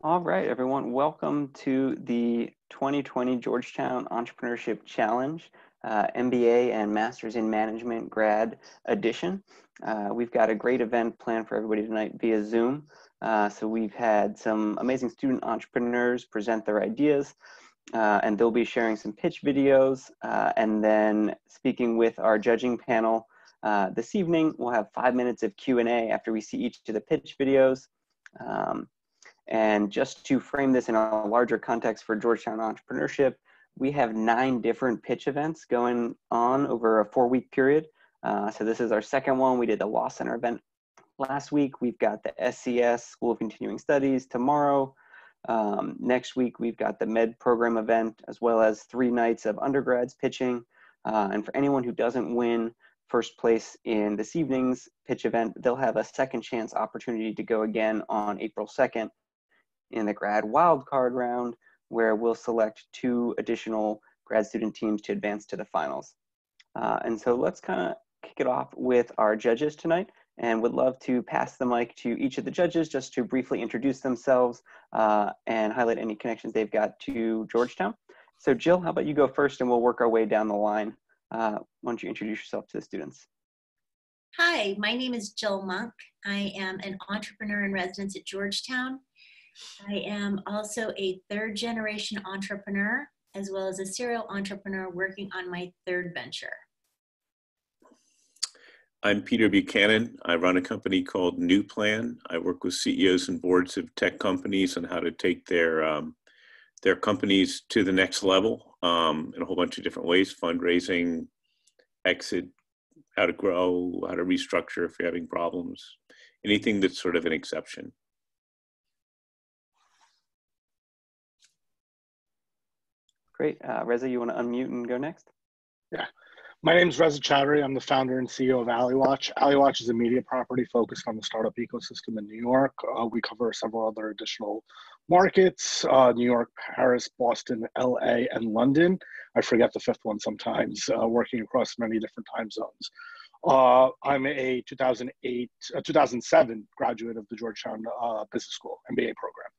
All right, everyone, welcome to the 2020 Georgetown Entrepreneurship Challenge, MBA and Masters in Management grad edition. We've got a great event planned for everybody tonight via Zoom. So we've had some amazing student entrepreneurs present their ideas, and they'll be sharing some pitch videos, and then speaking with our judging panel this evening. We'll have 5 minutes of Q&A after we see each of the pitch videos. And just to frame this in a larger context for Georgetown Entrepreneurship, we have 9 different pitch events going on over a 4-week period. So this is our second one. We did the Law Center event last week. We've got the SCS, School of Continuing Studies, tomorrow. Next week, we've got the Med Program event, as well as 3 nights of undergrads pitching. And for anyone who doesn't win first place in this evening's pitch event, they'll have a second chance opportunity to go again on April 2nd. In the grad wildcard round, where we'll select 2 additional grad student teams to advance to the finals. And so let's kind of kick it off with our judges tonight, and would love to pass the mic to each of the judges just to briefly introduce themselves and highlight any connections they've got to Georgetown. So Jill, how about you go first, and we'll work our way down the line. Why don't you introduce yourself to the students? Hi, my name is Jill Monk. I am an entrepreneur in residence at Georgetown. I am also a 3rd-generation entrepreneur, as well as a serial entrepreneur working on my 3rd venture. I'm Peter Buchanan. I run a company called New Plan. I work with CEOs and boards of tech companies on how to take their companies to the next level in a whole bunch of different ways: fundraising, exit, how to grow, how to restructure if you're having problems, anything that's sort of an exception. Great. Reza, you want to unmute and go next? Yeah. My name is Reza Chowdhury. I'm the founder and CEO of AlleyWatch. AlleyWatch is a media property focused on the startup ecosystem in New York. We cover several other additional markets: New York, Paris, Boston, LA, and London. I forget the 5th one sometimes, working across many different time zones. I'm a 2007 graduate of the Georgetown Business School MBA program.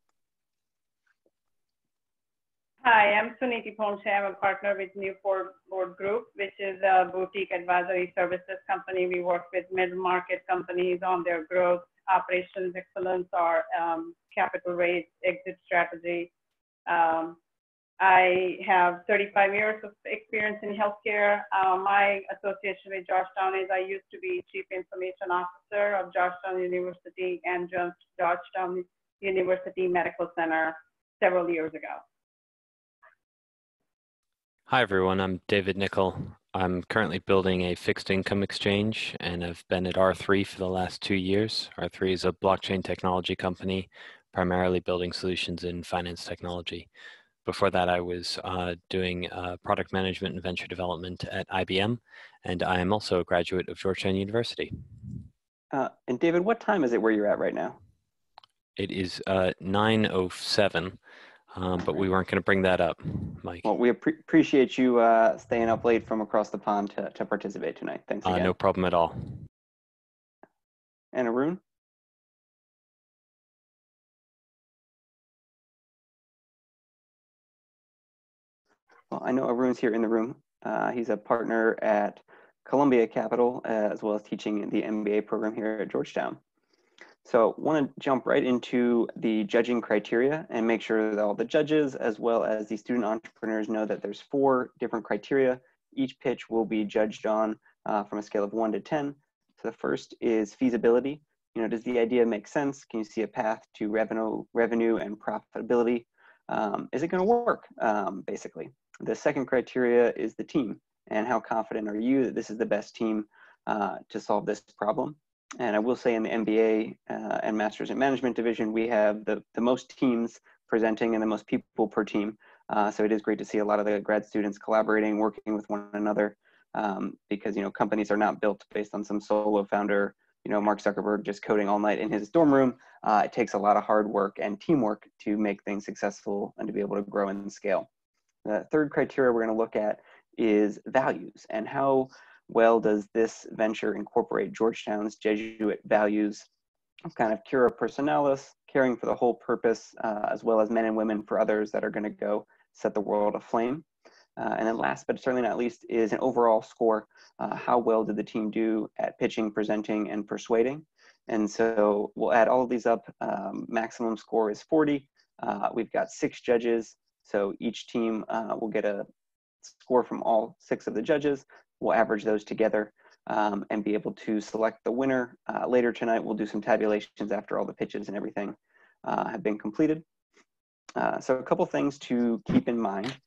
Hi, I'm Suniti Ponche. I'm a partner with Newport Board Group, which is a boutique advisory services company. We work with mid-market companies on their growth, operations excellence, or capital raise, exit strategy. I have 35 years of experience in healthcare. My association with Georgetown is I used to be Chief Information Officer of Georgetown University and Georgetown University Medical Center several years ago. Hi everyone, I'm David Nickel. I'm currently building a fixed income exchange, and I've been at R3 for the last 2 years. R3 is a blockchain technology company, primarily building solutions in finance technology. Before that, I was doing product management and venture development at IBM, and I am also a graduate of Georgetown University. And David, what time is it where you're at right now? It is 9:07. But we weren't going to bring that up, Mike. Well, we appreciate you staying up late from across the pond to participate tonight. Thanks again. No problem at all. And Arun? Well, I know Arun's here in the room. He's a partner at Columbia Capital, as well as teaching the MBA program here at Georgetown. So I want to jump right into the judging criteria and make sure that all the judges, as well as the student entrepreneurs, know that there's 4 different criteria. Each pitch will be judged on from a scale of 1 to 10. So the first is feasibility. You know, does the idea make sense? Can you see a path to revenue and profitability? Is it going to work, basically? The second criteria is the team, and how confident are you that this is the best team to solve this problem? And I will say in the MBA and Masters in Management division, we have the most teams presenting and the most people per team. So it is great to see a lot of the grad students collaborating, working with one another, because, you know, companies are not built based on some solo founder, you know, Mark Zuckerberg just coding all night in his dorm room. It takes a lot of hard work and teamwork to make things successful and to be able to grow and scale. The third criteria we're going to look at is values, and how well does this venture incorporate Georgetown's Jesuit values kind of cura personalis, caring for the whole purpose, as well as men and women for others that are going to go set the world aflame. And then last, but certainly not least, is an overall score. How well did the team do at pitching, presenting, and persuading? And so we'll add all of these up. Maximum score is 40. We've got 6 judges. So each team will get a score from all 6 of the judges. We'll average those together and be able to select the winner. Later tonight, we'll do some tabulations after all the pitches and everything have been completed. So a couple things to keep in mind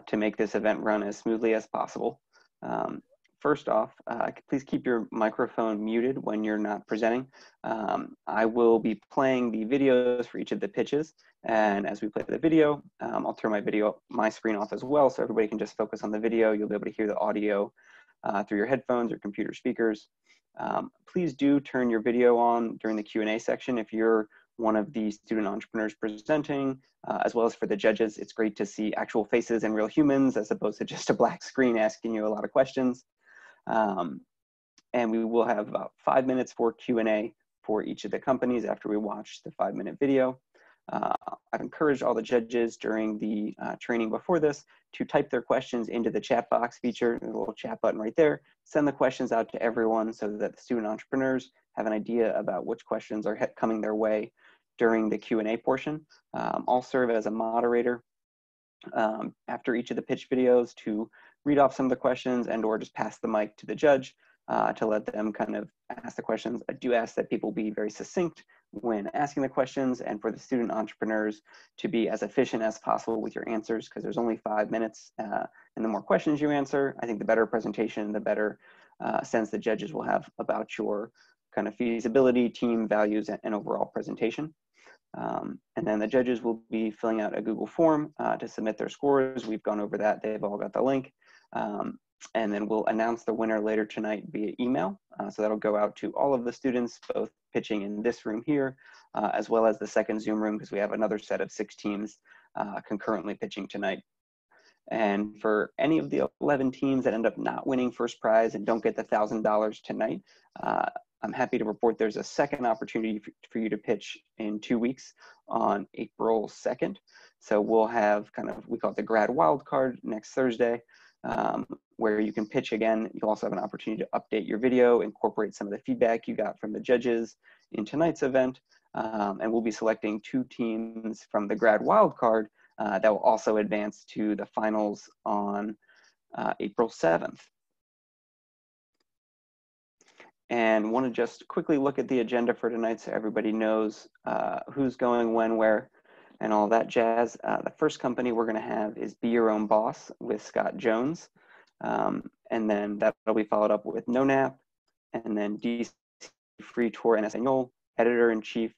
to make this event run as smoothly as possible. First off, please keep your microphone muted when you're not presenting. I will be playing the videos for each of the pitches, and as we play the video, I'll turn my screen off as well, so everybody can just focus on the video. You'll be able to hear the audio through your headphones or computer speakers. Please do turn your video on during the Q&A section if you're one of the student entrepreneurs presenting, as well as for the judges. It's great to see actual faces and real humans as opposed to just a black screen asking you a lot of questions. And we will have about 5 minutes for Q&A for each of the companies after we watch the 5-minute video. I've encouraged all the judges during the training before this to type their questions into the chat box feature. There's a little chat button right there. Send the questions out to everyone so that the student entrepreneurs have an idea about which questions are coming their way during the Q&A portion. I'll serve as a moderator after each of the pitch videos to read off some of the questions and or just pass the mic to the judge to let them kind of ask the questions. I do ask that people be very succinct when asking the questions, and for the student entrepreneurs to be as efficient as possible with your answers, because there's only 5 minutes, and the more questions you answer, I think the better presentation, the better sense the judges will have about your kind of feasibility, team values, and overall presentation. And then the judges will be filling out a Google form to submit their scores. We've gone over that. They've all got the link. And then we'll announce the winner later tonight via email. So that'll go out to all of the students, both pitching in this room here, as well as the second Zoom room, because we have another set of 6 teams concurrently pitching tonight. And for any of the 11 teams that end up not winning first prize and don't get the $1,000 tonight, I'm happy to report there's a second opportunity for you to pitch in 2 weeks on April 2nd. So we'll have kind of, we call it the grad wildcard next Thursday, where you can pitch again. You'll also have an opportunity to update your video, incorporate some of the feedback you got from the judges in tonight's event. And we'll be selecting 2 teams from the grad wildcard that will also advance to the finals on April 7th. And want to just quickly look at the agenda for tonight so everybody knows who's going when, where, and all that jazz. The first company we're going to have is Be Your Own Boss with Scott Jones. And then that'll be followed up with No Nap, and then DC Free Tour en Español, Editor-in-Chief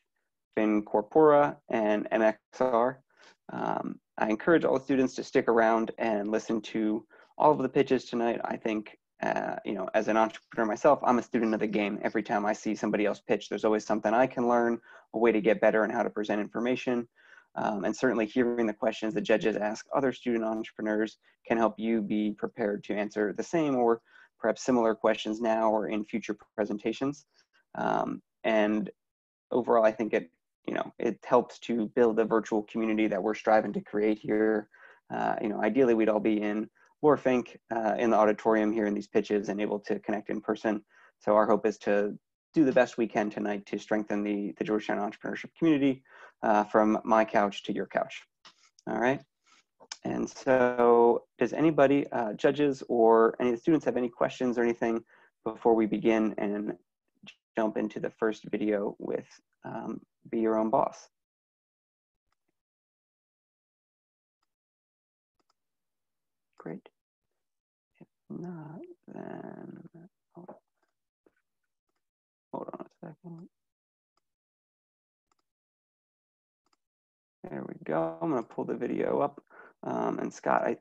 Fin Corpora, and MXR. I encourage all the students to stick around and listen to all of the pitches tonight. I think, you know, as an entrepreneur myself, I'm a student of the game. Every time I see somebody else pitch, there's always something I can learn, a way to get better in how to present information. And certainly hearing the questions the judges ask other student entrepreneurs can help you be prepared to answer the same or perhaps similar questions now or in future presentations. And overall, I think it helps to build a virtual community that we're striving to create here. Ideally, we'd all be in Lorfink in the auditorium here in these pitches and able to connect in person. So our hope is to do the best we can tonight to strengthen the Georgetown entrepreneurship community from my couch to your couch. All right. And so does anybody, judges or any of the students, have any questions or anything before we begin and jump into the first video with Be Your Own Boss? Great. If not, then hold on a second. There we go. I'm going to pull the video up. And Scott,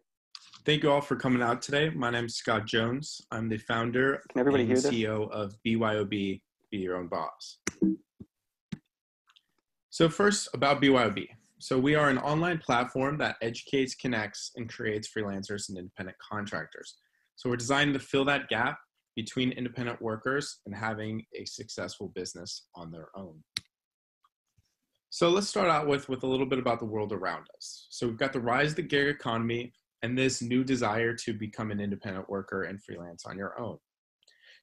Thank you all for coming out today. My name is Scott Jones. I'm the founder and CEO of BYOB, Be Your Own Boss. So first, about BYOB. So we are an online platform that educates, connects, and creates freelancers and independent contractors. So we're designed to fill that gap between independent workers and having a successful business on their own. So let's start out with a little bit about the world around us. So we've got the rise of the gig economy and this new desire to become an independent worker and freelance on your own.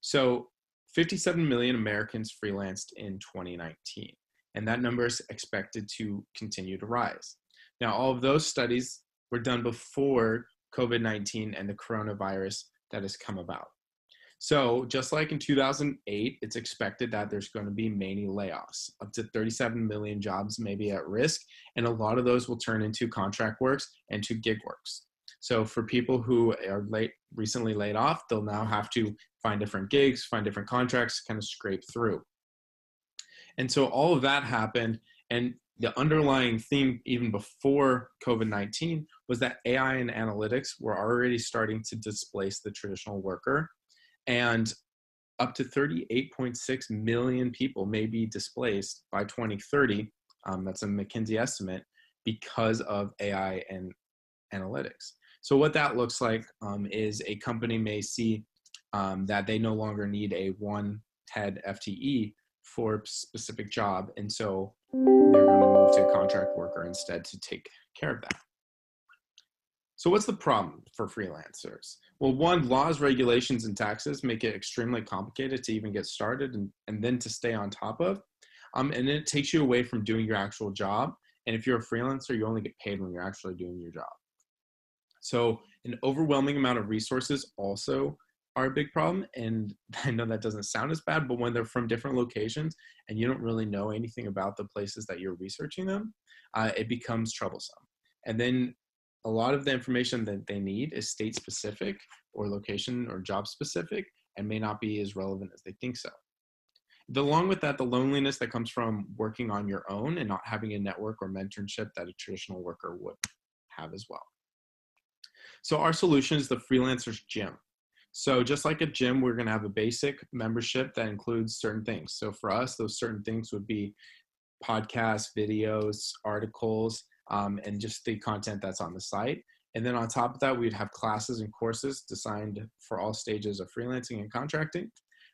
So 57 million Americans freelanced in 2019, and that number is expected to continue to rise. Now, all of those studies were done before COVID-19 and the coronavirus that has come about. So just like in 2008, it's expected that there's going to be many layoffs. Up to 37 million jobs may be at risk, and a lot of those will turn into contract works and to gig works. So for people who are recently laid off, they'll now have to find different gigs, find different contracts, kind of scrape through. And so all of that happened, and the underlying theme even before COVID-19 was that AI and analytics were already starting to displace the traditional worker, and up to 38.6 million people may be displaced by 2030. That's a McKinsey estimate because of AI and analytics. So what that looks like is a company may see that they no longer need a one head FTE for a specific job, and so they're going to move to a contract worker instead to take care of that. So what's the problem for freelancers? Well, one, laws, regulations, and taxes make it extremely complicated to even get started and then to stay on top of. And then it takes you away from doing your actual job. And if you're a freelancer, you only get paid when you're actually doing your job. So an overwhelming amount of resources also are a big problem. And I know that doesn't sound as bad, but when they're from different locations and you don't really know anything about the places that you're researching them, it becomes troublesome. And then a lot of the information that they need is state specific or location or job specific and may not be as relevant as they think so. Along with that, the loneliness that comes from working on your own and not having a network or mentorship that a traditional worker would have as well. So our solution is the Freelancer's Gym. So just like a gym, we're going to have a basic membership that includes certain things. So for us, those certain things would be podcasts, videos, articles, and just the content that's on the site. And then on top of that, we'd have classes and courses designed for all stages of freelancing and contracting.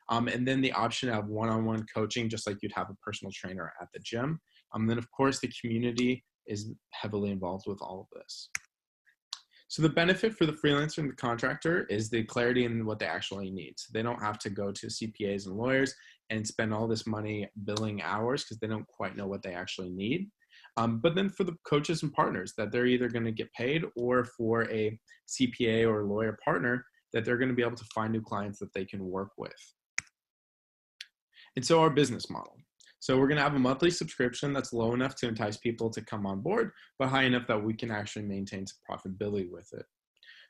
And then the option of one-on-one coaching, just like you'd have a personal trainer at the gym. Then of course, the community is heavily involved with all of this. So the benefit for the freelancer and the contractor is the clarity in what they actually need. So they don't have to go to CPAs and lawyers and spend all this money billing hours because they don't quite know what they actually need. But then for the coaches and partners, that they're either going to get paid, or for a CPA or lawyer partner, that they're going to be able to find new clients that they can work with. And so our business model. So we're going to have a monthly subscription that's low enough to entice people to come on board, but high enough that we can actually maintain some profitability with it.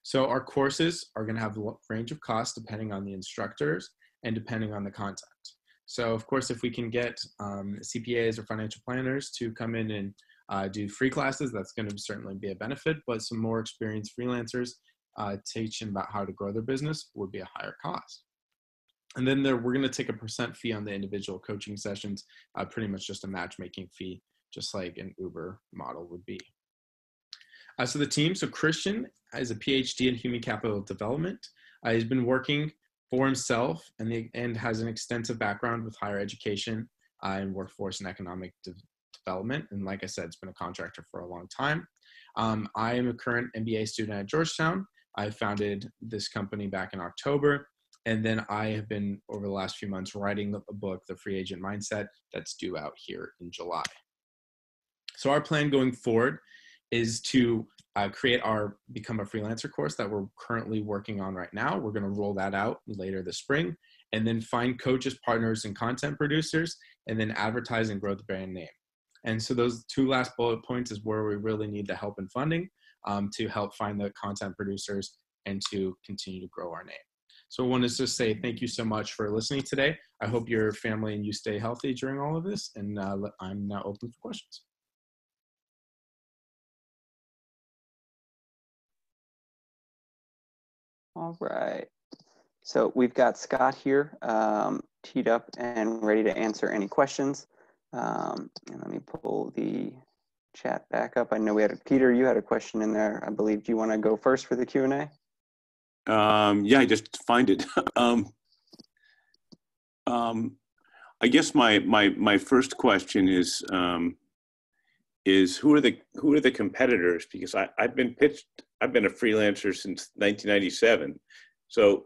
So our courses are going to have a range of costs depending on the instructors and depending on the content. So of course, if we can get CPAs or financial planners to come in and do free classes, that's going to certainly be a benefit, but some more experienced freelancers teaching about how to grow their business would be a higher cost. And then we're going to take a % fee on the individual coaching sessions, pretty much just a matchmaking fee, just like an Uber model would be. So the team, so Christian is a PhD in human capital development. He's been working for himself and has an extensive background with higher education and workforce and economic development. And like I said, it's been a contractor for a long time. I am a current MBA student at Georgetown. I founded this company back in October. And then I have been, over the last few months, writing a book, The Free Agent Mindset, that's due out here in July. So our plan going forward is to become a freelancer course that we're currently working on right now. We're going to roll that out later this spring, and then find coaches, partners, and content producers, and then advertise and grow the brand name. And so those two last bullet points is where we really need the help and funding to help find the content producers and to continue to grow our name. So I want to just say thank you so much for listening today. I hope your family and you stay healthy during all of this, and I'm now open for questions. All right. So we've got Scott here teed up and ready to answer any questions. And let me pull the chat back up. I know we had Peter, you had a question in there, I believe. Do you want to go first for the Q&A? Yeah, I just find it. I guess my first question is who are the competitors? Because I've been a freelancer since 1997. So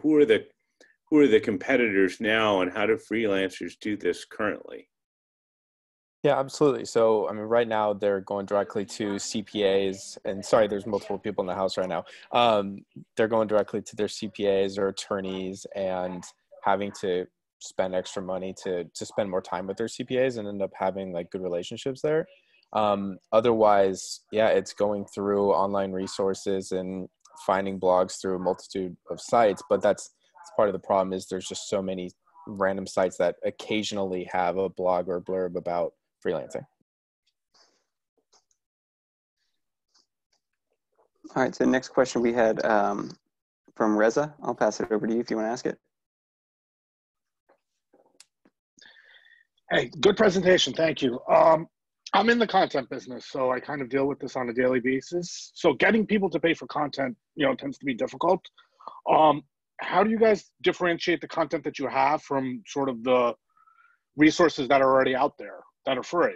who are the competitors now, and how do freelancers do this currently? Yeah, absolutely. So, I mean, right now they're going directly to CPAs, and sorry, there's multiple people in the house right now. They're going directly to their CPAs or attorneys and having to spend extra money to spend more time with their CPAs and end up having like good relationships there. Otherwise, yeah, it's going through online resources and finding blogs through a multitude of sites, but that's part of the problem is there's just so many random sites that occasionally have a blog or blurb about freelancing. All right, so the next question we had from Reza. I'll pass it over to you if you want to ask it. Hey, good presentation. Thank you. I'm in the content business, so I kind of deal with this on a daily basis. So getting people to pay for content, tends to be difficult. How do you guys differentiate the content that you have from sort of the resources that are already out there that are free?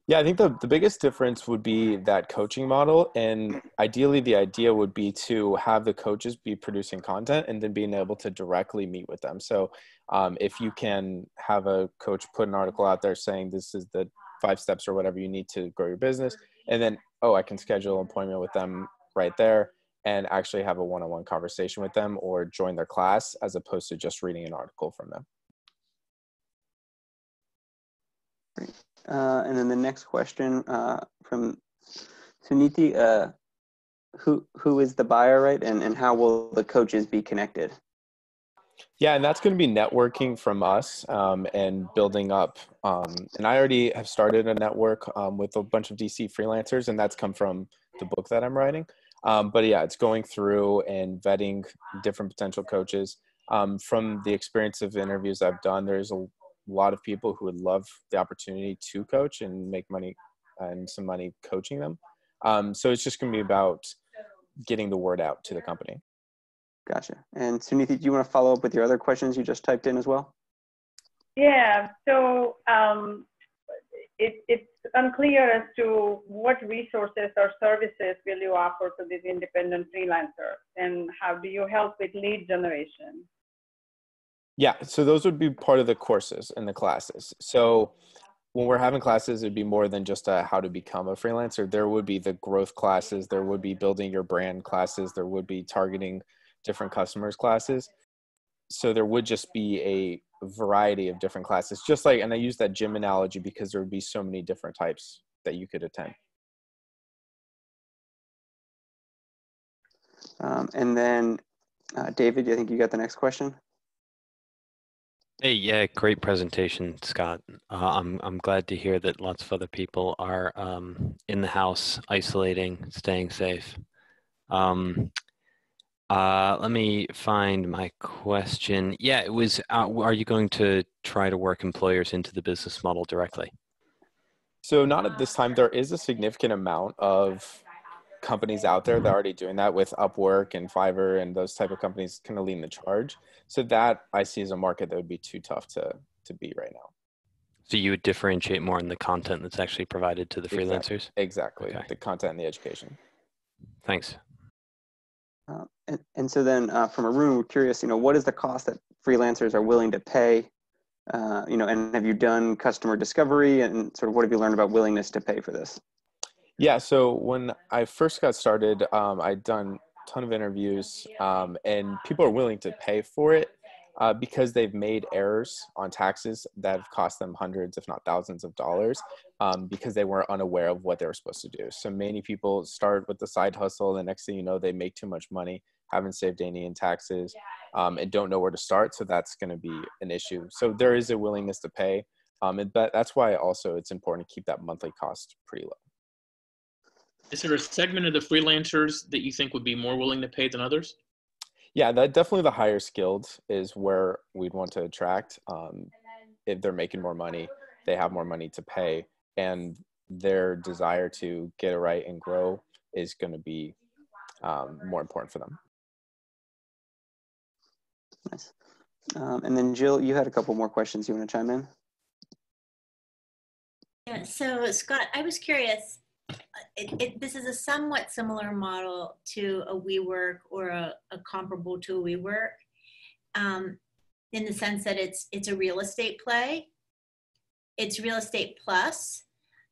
Yeah, I think the biggest difference would be that coaching model. And ideally, the idea would be to have the coaches be producing content and then being able to directly meet with them. So if you can have a coach put an article out there saying this is the 5 steps or whatever you need to grow your business, and then, I can schedule an appointment with them right there and actually have a one-on-one conversation with them or join their class as opposed to just reading an article from them. Great. And then the next question from Suniti, who is the buyer, right? And how will the coaches be connected? Yeah, and that's going to be networking from us and building up. And I already have started a network with a bunch of DC freelancers, and that's come from the book that I'm writing. But yeah, it's going through and vetting different potential coaches. From the experience of interviews I've done, there's a lot of people who would love the opportunity to coach and make money and some money coaching them. So it's just going to be about getting the word out to the company. Gotcha. And Suniti, do you want to follow up with your other questions you just typed in as well? Yeah, so it's unclear as to what resources or services will you offer to these independent freelancers, and how do you help with lead generation? Yeah, so those would be part of the courses and the classes. So when we're having classes, it'd be more than just how to become a freelancer. There would be the growth classes, there would be building your brand classes, there would be targeting different customers classes. So there would just be a variety of different classes, just like, and I use that gym analogy because there would be so many different types that you could attend. And then David, I think you got the next question. Hey, yeah, great presentation, Scott. I'm glad to hear that lots of other people are in the house, isolating, staying safe. Let me find my question. Yeah, it was, are you going to try to work employers into the business model directly? So not at this time. There is a significant amount of companies out there that are already doing that with Upwork and Fiverr, and those type of companies kind of leading the charge. So that I see as a market that would be too tough to beat right now. So you would differentiate more in the content that's actually provided to the freelancers? Exactly. Okay. The content and the education. Thanks. And so then from Arun, we're curious, what is the cost that freelancers are willing to pay? And have you done customer discovery, and sort of what have you learned about willingness to pay for this? Yeah, so when I first got started, I'd done a ton of interviews, and people are willing to pay for it because they've made errors on taxes that have cost them hundreds, if not thousands of dollars, because they weren't unaware of what they were supposed to do. So many people start with the side hustle, and next thing you know, they make too much money, haven't saved any in taxes, and don't know where to start. So that's going to be an issue. So there is a willingness to pay, but that's why also it's important to keep that monthly cost pretty low. Is there a segment of the freelancers that you think would be more willing to pay than others? Yeah, that definitely the higher skilled is where we'd want to attract. If they're making more money, they have more money to pay, and their desire to get it right and grow is going to be more important for them. Nice. And then Jill, you had a couple more questions you want to chime in? Yeah, so Scott, I was curious, this is a somewhat similar model to a WeWork or a comparable to a WeWork, in the sense that it's a real estate play. It's real estate plus,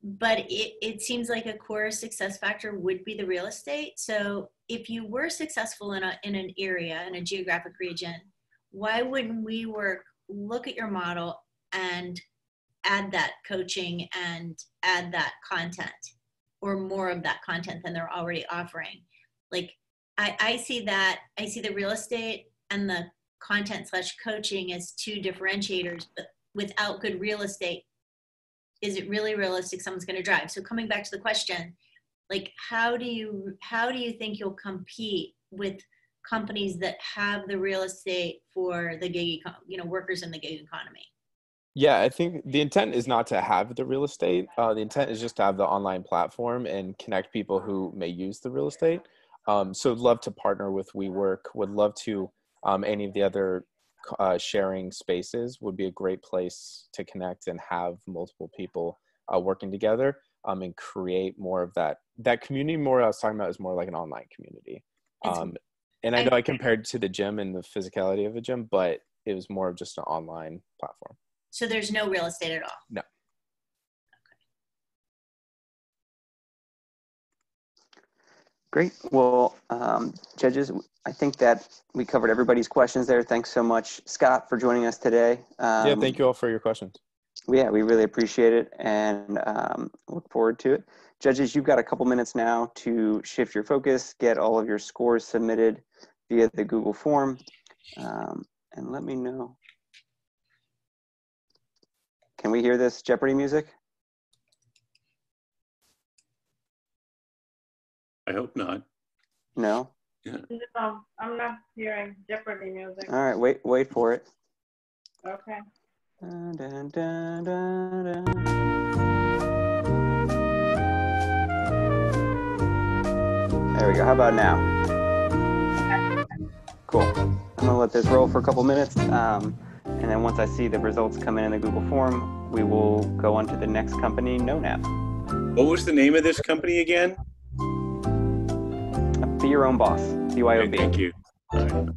but it seems like a core success factor would be the real estate. So if you were successful in an area, in a geographic region, why wouldn't WeWork look at your model and add that coaching and add that content, or more of that content than they're already offering? Like I see the real estate and the content / coaching as two differentiators, but without good real estate, is it really realistic someone's going to drive? So coming back to the question, like how do you think you'll compete with companies that have the real estate for the gig, workers in the gig economy? Yeah, I think the intent is not to have the real estate. The intent is just to have the online platform and connect people who may use the real estate. So love to partner with WeWork, would love to, any of the other sharing spaces would be a great place to connect and have multiple people working together and create more of that community. More I was talking about is more like an online community. And I know I compared to the gym and the physicality of a gym, but it was more of just an online platform. So there's no real estate at all? No. Great. Well, judges, I think that we covered everybody's questions there. Thanks so much, Scott, for joining us today. Yeah, thank you all for your questions. Yeah, we really appreciate it and look forward to it. Judges, you've got a couple minutes now to shift your focus, get all of your scores submitted via the Google form, and let me know. Can we hear this Jeopardy music? I hope not. No? Yeah. No, I'm not hearing Jeopardy music. All right, wait for it. Okay. Dun, dun, dun, dun, dun. There we go. How about now? Cool. I'm gonna let this roll for a couple minutes, and then once I see the results come in the Google form, we will go on to the next company, NoNap. What was the name of this company again? Be Your Own Boss, BYOB. Okay, thank you. All right.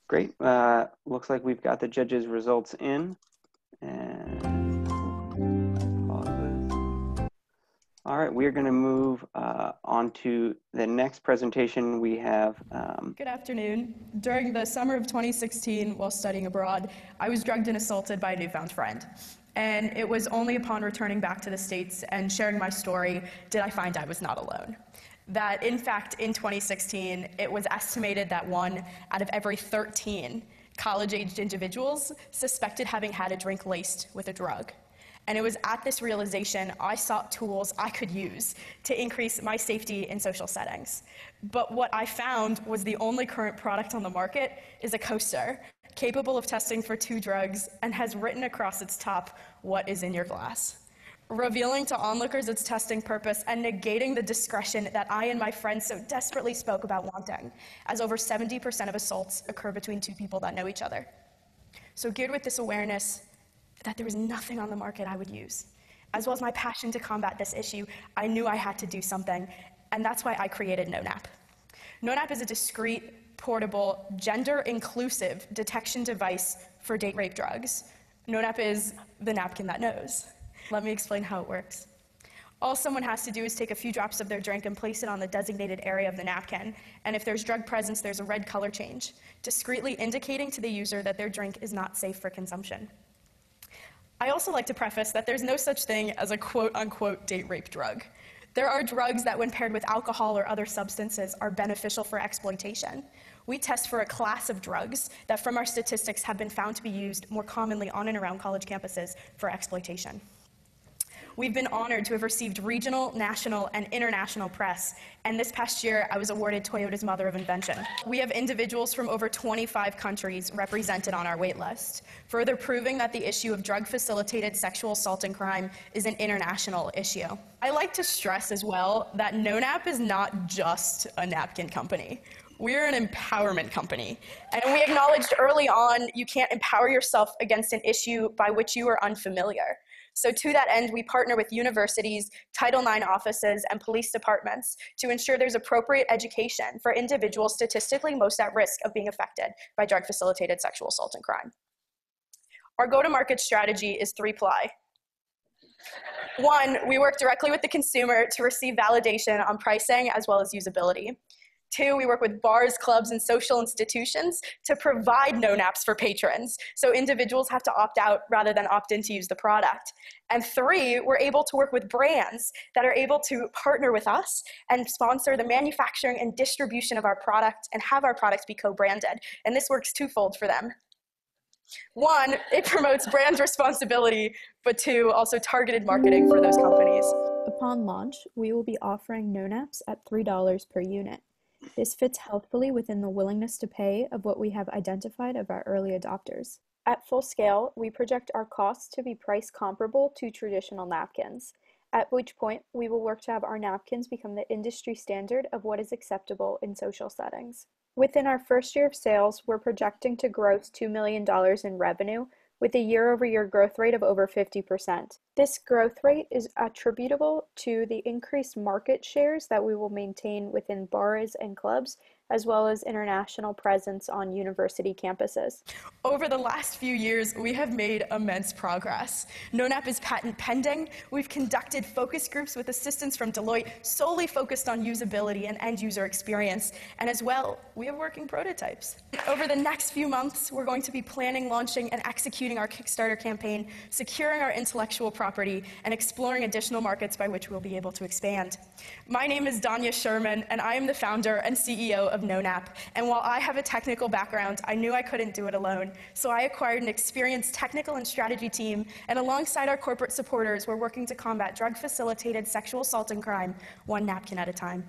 Great. Looks like we've got the judges' results in. And pause this. All right, we're going to move on to the next presentation. We have. Good afternoon. During the summer of 2016, while studying abroad, I was drugged and assaulted by a newfound friend. And it was only upon returning back to the States and sharing my story did I find I was not alone. That in fact, in 2016, it was estimated that 1 out of every 13 college-aged individuals suspected having had a drink laced with a drug. And it was at this realization I sought tools I could use to increase my safety in social settings. But what I found was the only current product on the market is a coaster, capable of testing for 2 drugs and has written across its top, "What is in your glass?" revealing to onlookers its testing purpose and negating the discretion that I and my friends so desperately spoke about wanting, as over 70% of assaults occur between two people that know each other. So geared with this awareness that there was nothing on the market I would use, as well as my passion to combat this issue, I knew I had to do something, and that's why I created NoNap. NoNap is a discreet, portable, gender-inclusive detection device for date rape drugs. NoNap is the napkin that knows. Let me explain how it works. All someone has to do is take a few drops of their drink and place it on the designated area of the napkin, and if there's drug presence, there's a red color change, discreetly indicating to the user that their drink is not safe for consumption. I also like to preface that there's no such thing as a quote-unquote date rape drug. There are drugs that, when paired with alcohol or other substances, are beneficial for exploitation. We test for a class of drugs that, from our statistics, have been found to be used more commonly on and around college campuses for exploitation. We've been honored to have received regional, national, and international press, and this past year, I was awarded Toyota's Mother of Invention. We have individuals from over 25 countries represented on our wait list, further proving that the issue of drug-facilitated sexual assault and crime is an international issue. I like to stress as well that NoNap is not just a napkin company. We're an empowerment company, and we acknowledged early on you can't empower yourself against an issue by which you are unfamiliar. So to that end, we partner with universities, Title IX offices, and police departments to ensure there's appropriate education for individuals statistically most at risk of being affected by drug-facilitated sexual assault and crime. Our go-to-market strategy is three-ply. One, we work directly with the consumer to receive validation on pricing as well as usability. Two, we work with bars, clubs, and social institutions to provide NoNaps for patrons, so individuals have to opt out rather than opt in to use the product. And three, we're able to work with brands that are able to partner with us and sponsor the manufacturing and distribution of our product and have our products be co-branded. And this works twofold for them. One, it promotes brand responsibility, but two, also targeted marketing for those companies. Upon launch, we will be offering NoNaps at $3 per unit. This fits healthfully within the willingness to pay of what we have identified of our early adopters. At full scale, we project our costs to be price comparable to traditional napkins, at which point we will work to have our napkins become the industry standard of what is acceptable in social settings. Within our first year of sales, we're projecting to gross $2 million in revenue with a year-over-year growth rate of over 50%. This growth rate is attributable to the increased market shares that we will maintain within bars and clubs, as well as international presence on university campuses. Over the last few years, we have made immense progress. NoNap is patent pending. We've conducted focus groups with assistance from Deloitte solely focused on usability and end user experience. And as well, we have working prototypes. Over the next few months, we're going to be planning, launching, and executing our Kickstarter campaign, securing our intellectual property, and exploring additional markets by which we'll be able to expand. My name is Danya Sherman, and I am the founder and CEO of NoNap. And while I have a technical background, I knew I couldn't do it alone. So I acquired an experienced technical and strategy team, and alongside our corporate supporters, we're working to combat drug-facilitated sexual assault and crime, one napkin at a time.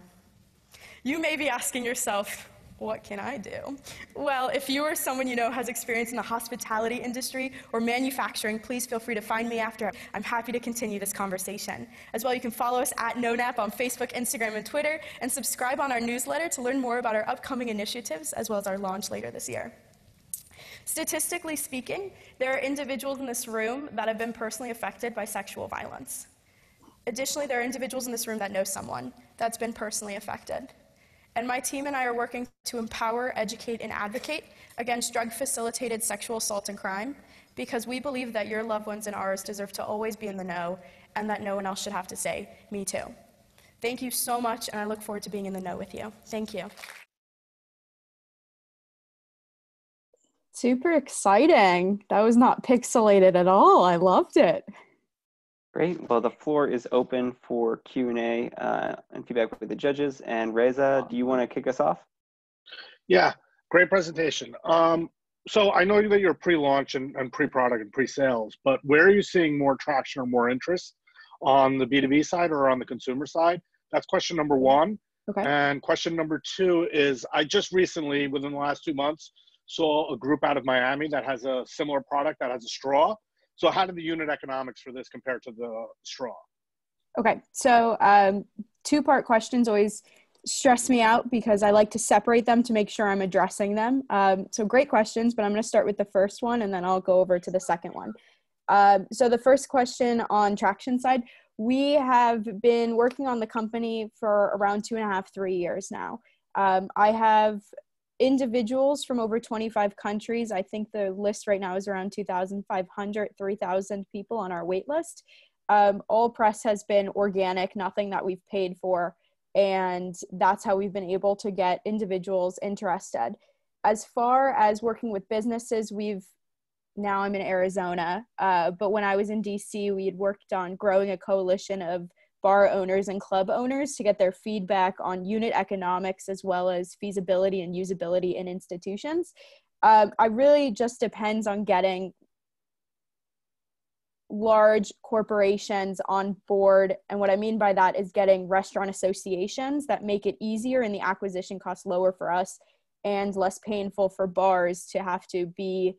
You may be asking yourself, what can I do? Well, if you or someone you know has experience in the hospitality industry or manufacturing, please feel free to find me after. I'm happy to continue this conversation. As well, you can follow us at NoNap on Facebook, Instagram, and Twitter, and subscribe on our newsletter to learn more about our upcoming initiatives, as well as our launch later this year. Statistically speaking, there are individuals in this room that have been personally affected by sexual violence. Additionally, there are individuals in this room that know someone that's been personally affected. And my team and I are working to empower, educate, and advocate against drug-facilitated sexual assault and crime because we believe that your loved ones and ours deserve to always be in the know and that no one else should have to say, me too. Thank you so much, and I look forward to being in the know with you. Thank you. Super exciting. That was not pixelated at all. I loved it. Great. Well, the floor is open for Q&A and feedback with the judges. And Reza, do you want to kick us off? Yeah, great presentation. So I know that you're pre-launch and pre-product and pre-sales, but where are you seeing more traction or more interest on the B2B side or on the consumer side? That's question number one. Okay. And question number two is, I just recently, within the last 2 months, saw a group out of Miami that has a similar product that has a straw. So how do the unit economics for this compare to the straw? Okay, so two-part questions always stress me out because I like to separate them to make sure I'm addressing them. So great questions, but I'm going to start with the first one and then I'll go over to the second one. So the first question on traction side, we have been working on the company for around 2.5, 3 years now. I have individuals from over 25 countries. I think the list right now is around 2,500, 3,000 people on our wait list. All press has been organic, nothing that we've paid for. And that's how we've been able to get individuals interested. As far as working with businesses, now I'm in Arizona, but when I was in DC, we had worked on growing a coalition of bar owners and club owners to get their feedback on unit economics as well as feasibility and usability in institutions. I really just depends on getting large corporations on board. And what I mean by that is getting restaurant associations that make it easier and the acquisition costs lower for us and less painful for bars to have to be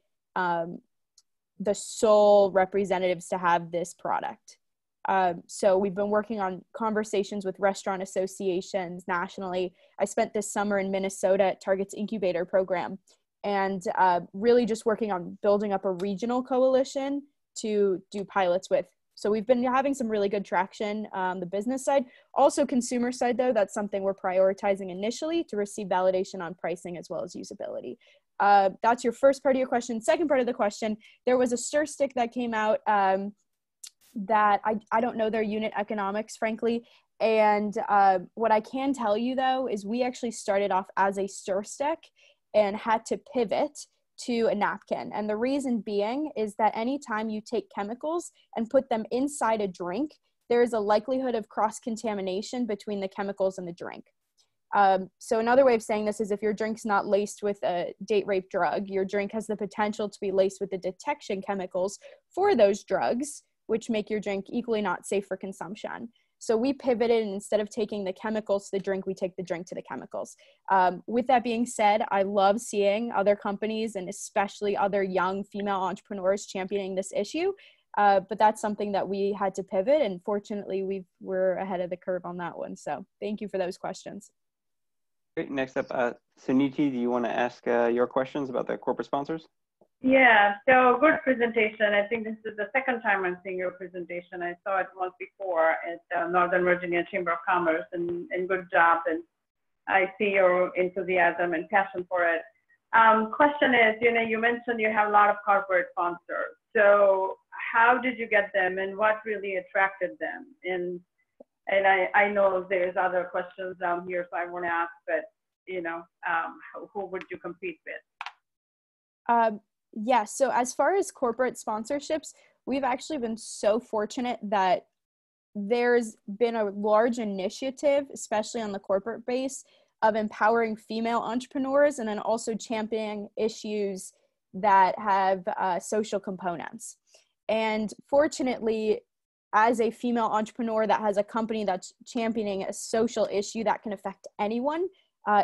the sole representatives to have this product. So we've been working on conversations with restaurant associations nationally. I spent this summer in Minnesota at Target's incubator program and really just working on building up a regional coalition to do pilots with. So we've been having some really good traction on the business side. Also consumer side though, that's something we're prioritizing initially to receive validation on pricing as well as usability. That's your first part of your question. Second part of the question, there was a stir stick that came out that I don't know their unit economics, frankly. And what I can tell you though, is we actually started off as a stir stick and had to pivot to a napkin. And the reason being is that anytime you take chemicals and put them inside a drink, there is a likelihood of cross-contamination between the chemicals and the drink. So another way of saying this is if your drink's not laced with a date rape drug, your drink has the potential to be laced with the detection chemicals for those drugs, which make your drink equally not safe for consumption. So we pivoted, and instead of taking the chemicals to the drink, we take the drink to the chemicals. With that being said, I love seeing other companies and especially other young female entrepreneurs championing this issue. But that's something that we had to pivot, and fortunately we're ahead of the curve on that one. So thank you for those questions. Great. Next up, Suniti, do you want to ask your questions about the corporate sponsors? Yeah, so good presentation. I think this is the second time I'm seeing your presentation. I saw it once before at Northern Virginia Chamber of Commerce, and good job. And I see your enthusiasm and passion for it. Question is, you mentioned you have a lot of corporate sponsors. So how did you get them, and what really attracted them? And I know there's other questions down here, so I won't ask, but who would you compete with? Yeah, so as far as corporate sponsorships, we've actually been so fortunate that there's been a large initiative, especially on the corporate base, of empowering female entrepreneurs and then also championing issues that have social components. And fortunately, as a female entrepreneur that has a company that's championing a social issue that can affect anyone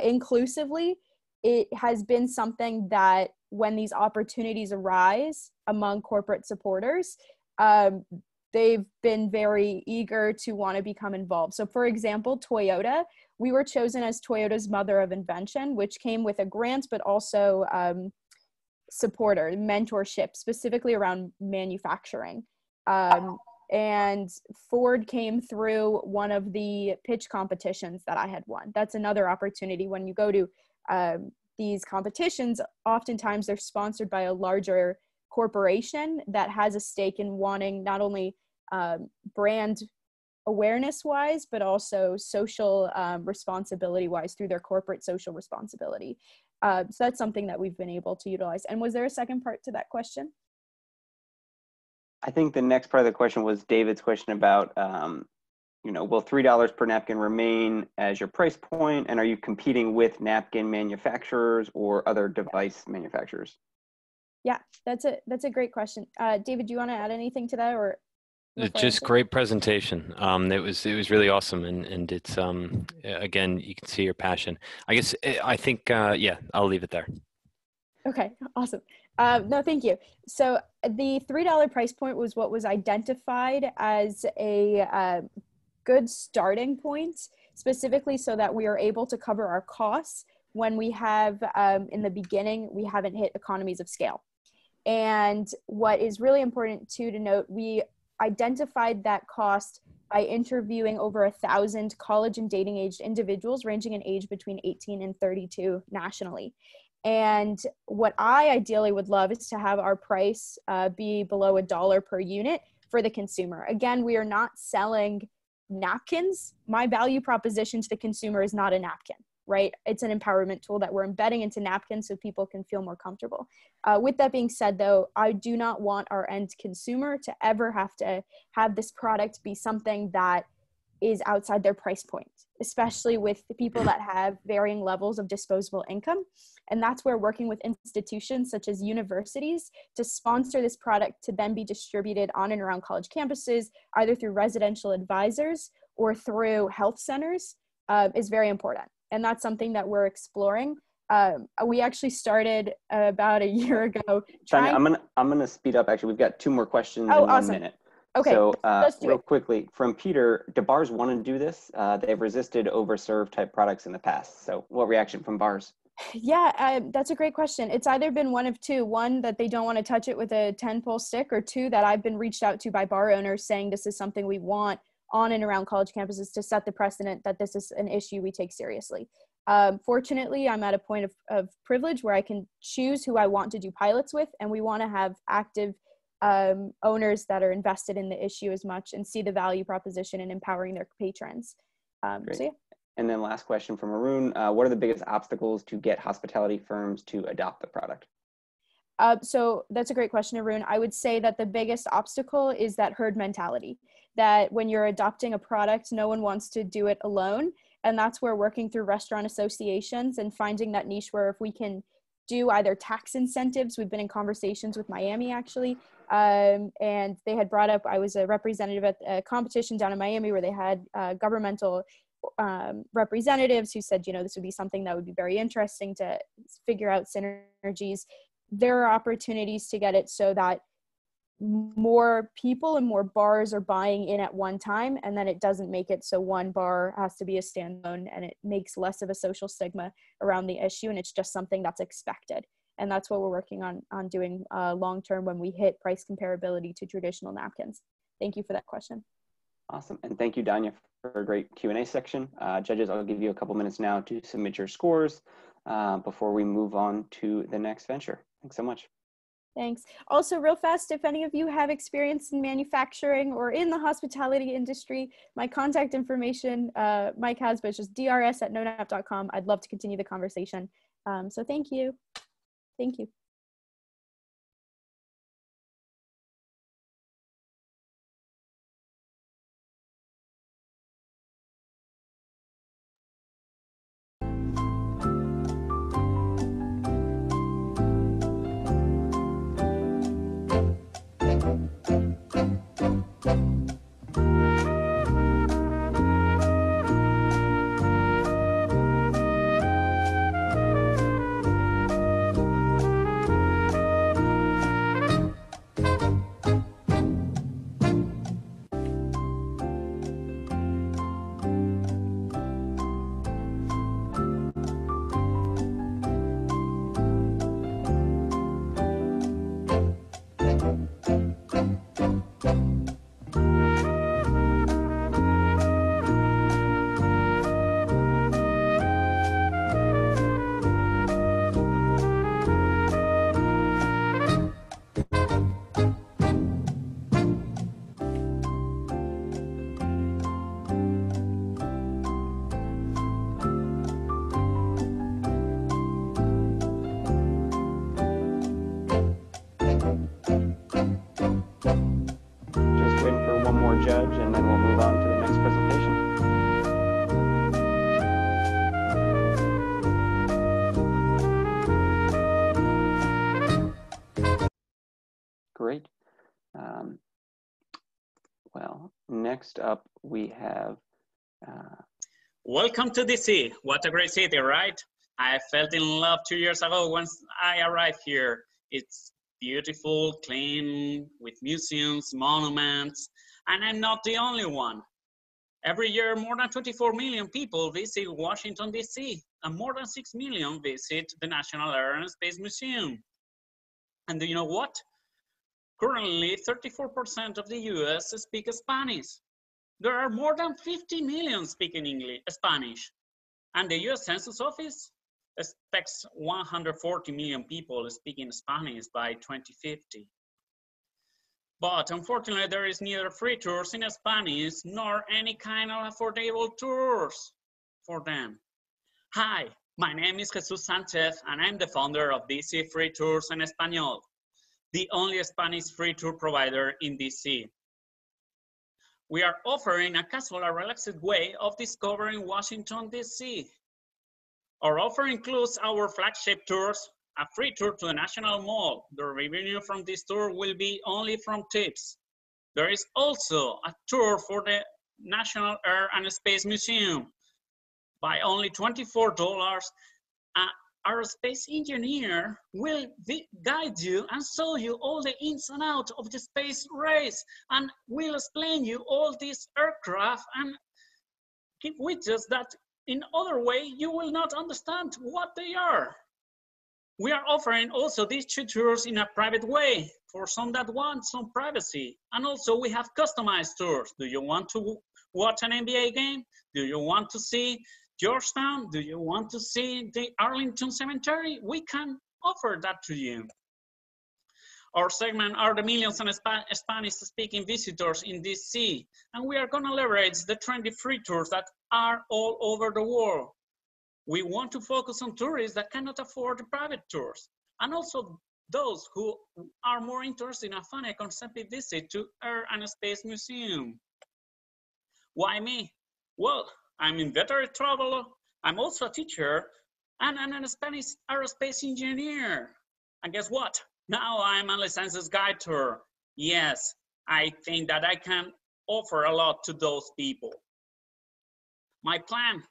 inclusively, it has been something that when these opportunities arise among corporate supporters, they've been very eager to want to become involved. So for example, Toyota, we were chosen as Toyota's Mother of Invention, which came with a grant, but also supporter, mentorship, specifically around manufacturing. And Ford came through one of the pitch competitions that I had won. That's another opportunity. When you go to these competitions, oftentimes they're sponsored by a larger corporation that has a stake in wanting not only brand awareness wise, but also social responsibility wise through their corporate social responsibility. So that's something that we've been able to utilize. And was there a second part to that question? I think the next part of the question was David's question about, will $3 per napkin remain as your price point? And are you competing with napkin manufacturers or other device manufacturers? Yeah, that's a great question. David, do you want to add anything to that, or? Just great presentation. It was really awesome, and it's again, you can see your passion. I think yeah, I'll leave it there. Okay, awesome. No, thank you. So the $3 price point was what was identified as a good starting point, specifically so that we are able to cover our costs when we have, in the beginning, we haven't hit economies of scale. And what is really important too to note, we identified that cost by interviewing over 1,000 college and dating aged individuals ranging in age between 18 and 32 nationally. And what I ideally would love is to have our price be below $1 per unit for the consumer. Again, we are not selling napkins. My value proposition to the consumer is not a napkin, right? It's an empowerment tool that we're embedding into napkins so people can feel more comfortable. With that being said, though, I do not want our end consumer to ever have to have this product be something that is outside their price point, especially with the people that have varying levels of disposable income. And that's where working with institutions such as universities to sponsor this product to then be distributed on and around college campuses, either through residential advisors or through health centers, is very important. And that's something that we're exploring. We actually started about a year ago. Tanya, I'm gonna speed up. Actually, we've got 2 more questions in 1 minute. Okay, so let's do real it. quickly, from Peter, do bars want to do this? They've resisted overserved type products in the past. So what reaction from bars? Yeah, that's a great question. It's either been one of two. One, that they don't want to touch it with a 10-pole stick, or 2, that I've been reached out to by bar owners saying this is something we want on and around college campuses to set the precedent that this is an issue we take seriously. Fortunately, I'm at a point of privilege where I can choose who I want to do pilots with, and we want to have active owners that are invested in the issue as much and see the value proposition in empowering their patrons. So yeah. And then last question from Arun, what are the biggest obstacles to get hospitality firms to adopt the product? So that's a great question, Arun. I would say that the biggest obstacle is that herd mentality, that when you're adopting a product, no one wants to do it alone. And that's where working through restaurant associations and finding that niche where if we can do either tax incentives, we've been in conversations with Miami actually, and they had brought up, I was a representative at a competition down in Miami where they had governmental representatives who said, you know, this would be something that would be very interesting to figure out synergies. There are opportunities to get it so that more people and more bars are buying in at one time, and then it doesn't make it so one bar has to be a standalone, and it makes less of a social stigma around the issue, and it's just something that's expected. And that's what we're working on doing long-term when we hit price comparability to traditional napkins. Thank you for that question. Awesome. And thank you, Danya, for a great Q&A section. Judges, I'll give you a couple minutes now to submit your scores before we move on to the next venture. Thanks so much. Thanks. Also, real fast, if any of you have experience in manufacturing or in the hospitality industry, my contact information, Mike has, but it's just drs@nonap.com. I'd love to continue the conversation. So thank you. Thank you. Judge, and then we'll move on to the next presentation. Great. Well, next up we have... Welcome to DC. What a great city, right? I fell in love 2 years ago once I arrived here. It's beautiful, clean, with museums, monuments, and I'm not the only one. Every year, more than 24 million people visit Washington, D.C., and more than 6 million visit the National Air and Space Museum. And do you know what? Currently, 34% of the US speak Spanish. There are more than 50 million speaking Spanish. And the US Census Office expects 140 million people speaking Spanish by 2050. But unfortunately, there is neither free tours in Spanish nor any kind of affordable tours for them. Hi, my name is Jesus Sanchez, and I'm the founder of DC Free Tours en Español, the only Spanish free tour provider in DC. We are offering a casual and relaxed way of discovering Washington, DC. Our offer includes our flagship tours, a free tour to the National Mall. The revenue from this tour will be only from tips. There is also a tour for the National Air and Space Museum. By only $24, an aerospace engineer will guide you and show you all the ins and outs of the space race and will explain you all these aircraft and give widgets that in other way you will not understand what they are. We are offering also these two tours in a private way for some that want some privacy. And also we have customized tours. Do you want to watch an MBA game? Do you want to see Georgetown? Do you want to see the Arlington Cemetery? We can offer that to you. Our segment are the millions of Spanish-speaking visitors in DC, and we are going to leverage the trendy free tours that are all over the world. We want to focus on tourists that cannot afford the private tours, and also those who are more interested in a fun and conceptual visit to Air and Space Museum. Why me? Well, I'm a veteran traveler, I'm also a teacher, and I'm a Spanish aerospace engineer. And guess what? Now I'm a licensed guide tour. Yes, I think that I can offer a lot to those people. My plan,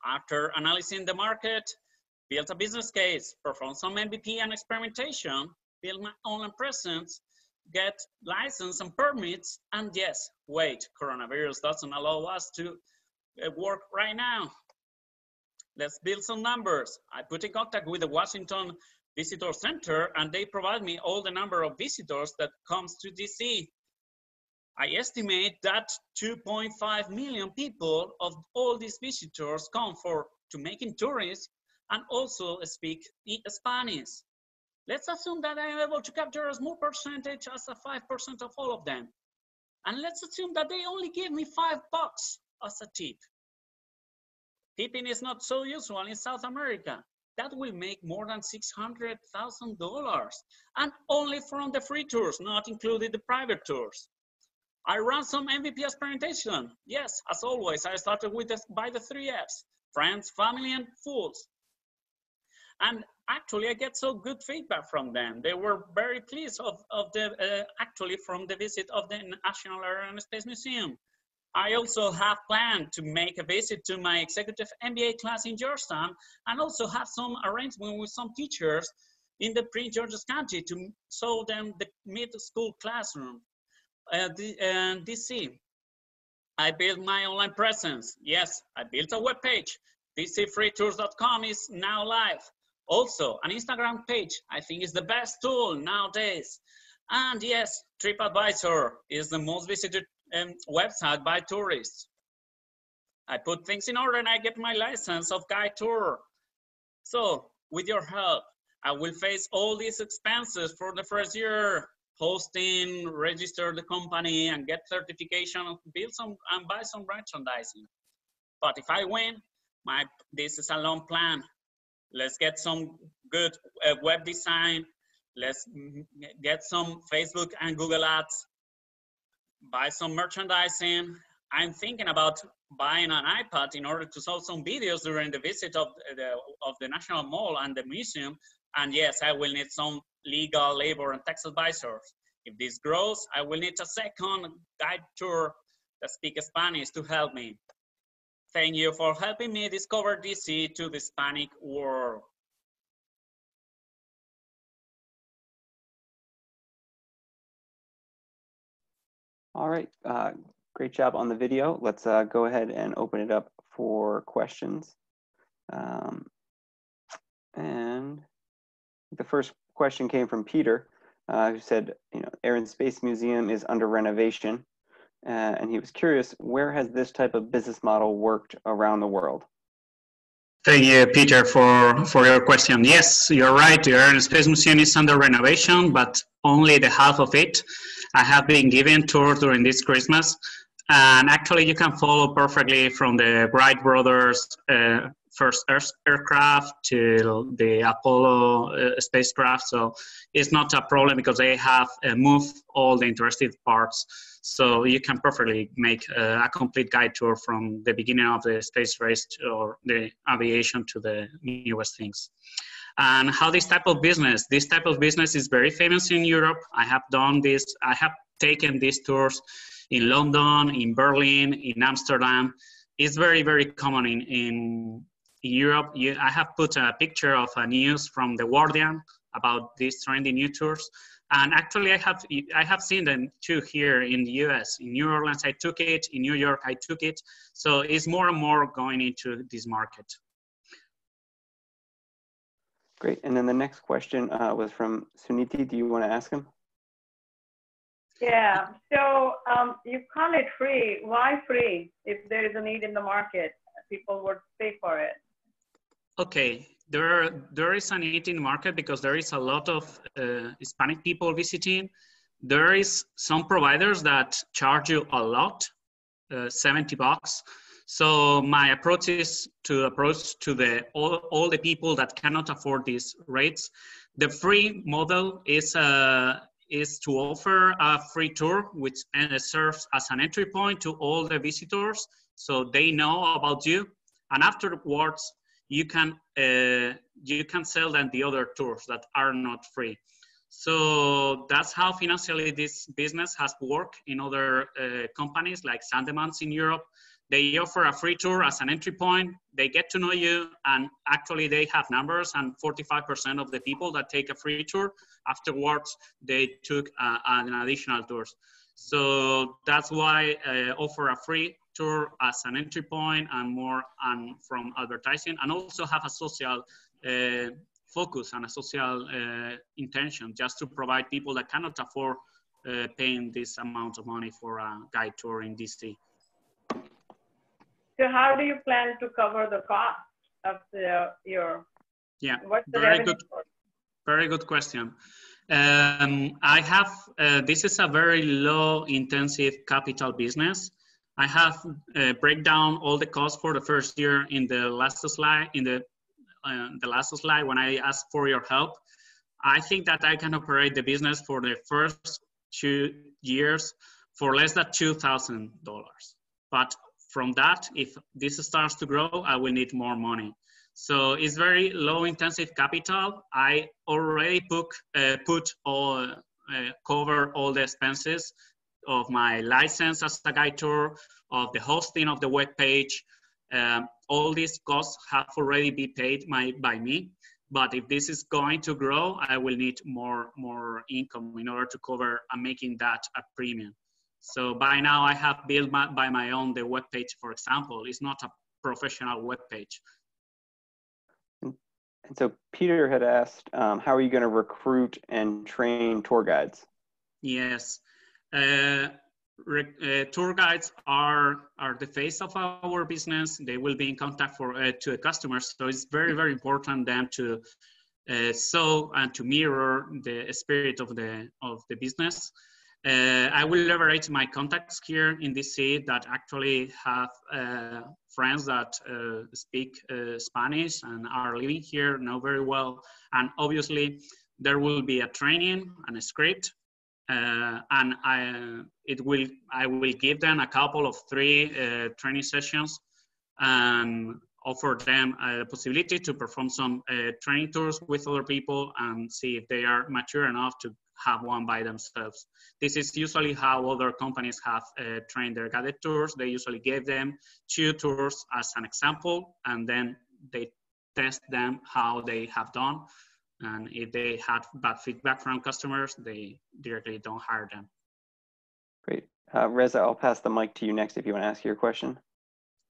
after analyzing the market, build a business case, perform some MVP and experimentation, build my online presence, get license and permits, and yes, wait, coronavirus doesn't allow us to work right now. Let's build some numbers. I put in contact with the Washington Visitor Center and they provide me all the number of visitors that comes to DC. I estimate that 2.5 million people of all these visitors come to making tourists and also speak Spanish. Let's assume that I am able to capture a small percentage as a 5% of all of them. And let's assume that they only give me $5 as a tip. Tipping is not so usual in South America. That will make more than $600,000 and only from the free tours, not included the private tours. I ran some MVP experimentation. Yes, as always, I started with by the 3 Fs, friends, family, and fools. And actually, I get so good feedback from them. They were very pleased actually from the visit of the National Air and Space Museum. I also have planned to make a visit to my executive MBA class in Georgetown and also have some arrangement with some teachers in the Prince George's County to show them the mid-school classroom. DC. I built my online presence. Yes, I built a web page. DCFreetours.com is now live. Also, an Instagram page, I think is the best tool nowadays. And yes, TripAdvisor is the most visited website by tourists. I put things in order and I get my license of guide tour. So, with your help, I will face all these expenses for the first year. Hosting, register the company, and get certification, build some and buy some merchandising. But if I win, this is a long plan. Let's get some good web design. Let's get some Facebook and Google ads. Buy some merchandising. I'm thinking about buying an iPad in order to show some videos during the visit of the National Mall and the museum. And yes, I will need some legal, labor, and tax advisors. If this grows, I will need a second guide tour that speaks Spanish to help me. Thank you for helping me discover DC to the Hispanic world. All right, great job on the video. Let's go ahead and open it up for questions. And the first question came from Peter, who said, Air and Space Museum is under renovation. And he was curious, where has this type of business model worked around the world? Thank you, Peter, for your question. Yes, you're right. The Air and Space Museum is under renovation, but only the half of it. I have been giving tours during this Christmas, and actually you can follow perfectly from the Wright brothers' first aircraft to the Apollo spacecraft. So it's not a problem because they have moved all the interested parts. So you can perfectly make a complete guide tour from the beginning of the space race or the aviation to the newest things. And how this type of business is very famous in Europe. I have done this, I have taken these tours in London, in Berlin, in Amsterdam. It's very, very common in Europe. I have put a picture of a news from The Guardian about these trendy new tours. And actually I have seen them too here in the US. In New Orleans, I took it. In New York, I took it. So it's more and more going into this market. Great, and then the next question was from Suniti. Do you want to ask him? Yeah, so you call it free. Why free? If there is a need in the market, people would pay for it. Okay, there is a need in the market because there is a lot of Hispanic people visiting. There is some providers that charge you a lot, $70. So my approach is to approach to all the people that cannot afford these rates. The free model is to offer a free tour, which serves as an entry point to all the visitors, so they know about you, and afterwards you can sell them the other tours that are not free. So that's how financially this business has worked in other companies like Sandemans in Europe. They offer a free tour as an entry point. They get to know you, and actually they have numbers, and 45% of the people that take a free tour, afterwards they took an additional tours. So that's why I offer a free tour as an entry point and more from advertising, and also have a social focus and a social intention, just to provide people that cannot afford paying this amount of money for a guide tour in DC. So how do you plan to cover the cost of your? Yeah, what's the revenue? Very good question. I have, this is a very low intensive capital business. I have break down all the costs for the first year in the last slide, the last slide when I asked for your help. I think that I can operate the business for the first 2 years for less than $2,000. But from that, if this starts to grow, I will need more money. So it's very low intensive capital. I already cover all the expenses of my license as a guide tour, of the hosting of the web page. All these costs have already been paid by me. But if this is going to grow, I will need more income in order to cover and making that a premium. So by now I have built by my own the web page, for example. It's not a professional web page. And so Peter had asked, how are you going to recruit and train tour guides? Yes, tour guides are the face of our business. They will be in contact to the customers. So it's very, very important then to show and to mirror the spirit of the business. I will leverage my contacts here in DC that actually have friends that speak Spanish and are living here, know very well. And obviously there will be a training and a script, and I will give them a couple of 3 training sessions and offer them the possibility to perform some training tours with other people and see if they are mature enough to have one by themselves. This is usually how other companies have trained their guided tours. They usually give them 2 tours as an example, and then they test them how they have done. And if they had bad feedback from customers, they directly don't hire them. Great. Reza, I'll pass the mic to you next if you want to ask your question.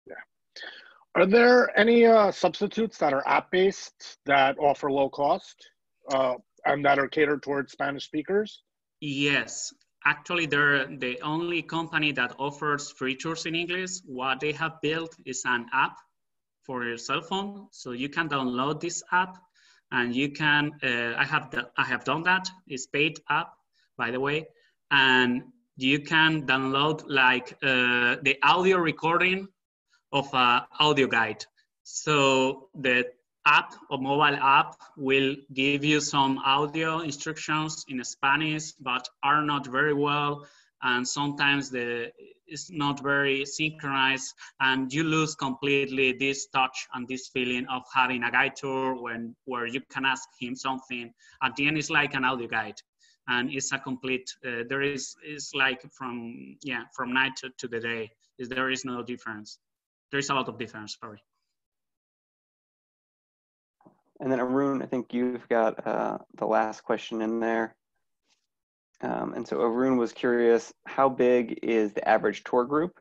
Yeah. Are there any substitutes that are app-based that offer low cost and that are catered towards Spanish speakers? Yes. Actually, they're the only company that offers free tours in English. What they have built is an app for your cell phone. So you can download this app and you can, I have done that. It's paid app, by the way. And you can download like the audio recording of an audio guide. So the app or mobile app will give you some audio instructions in Spanish, but are not very well. And sometimes it's not very synchronized, and you lose completely this touch and this feeling of having a guide tour where you can ask him something. At the end, it's like an audio guide. And it's a complete, it's like from night to the day. There is no difference. There is a lot of difference, sorry. And then Arun, I think you've got the last question in there. And so Arun was curious, how big is the average tour group?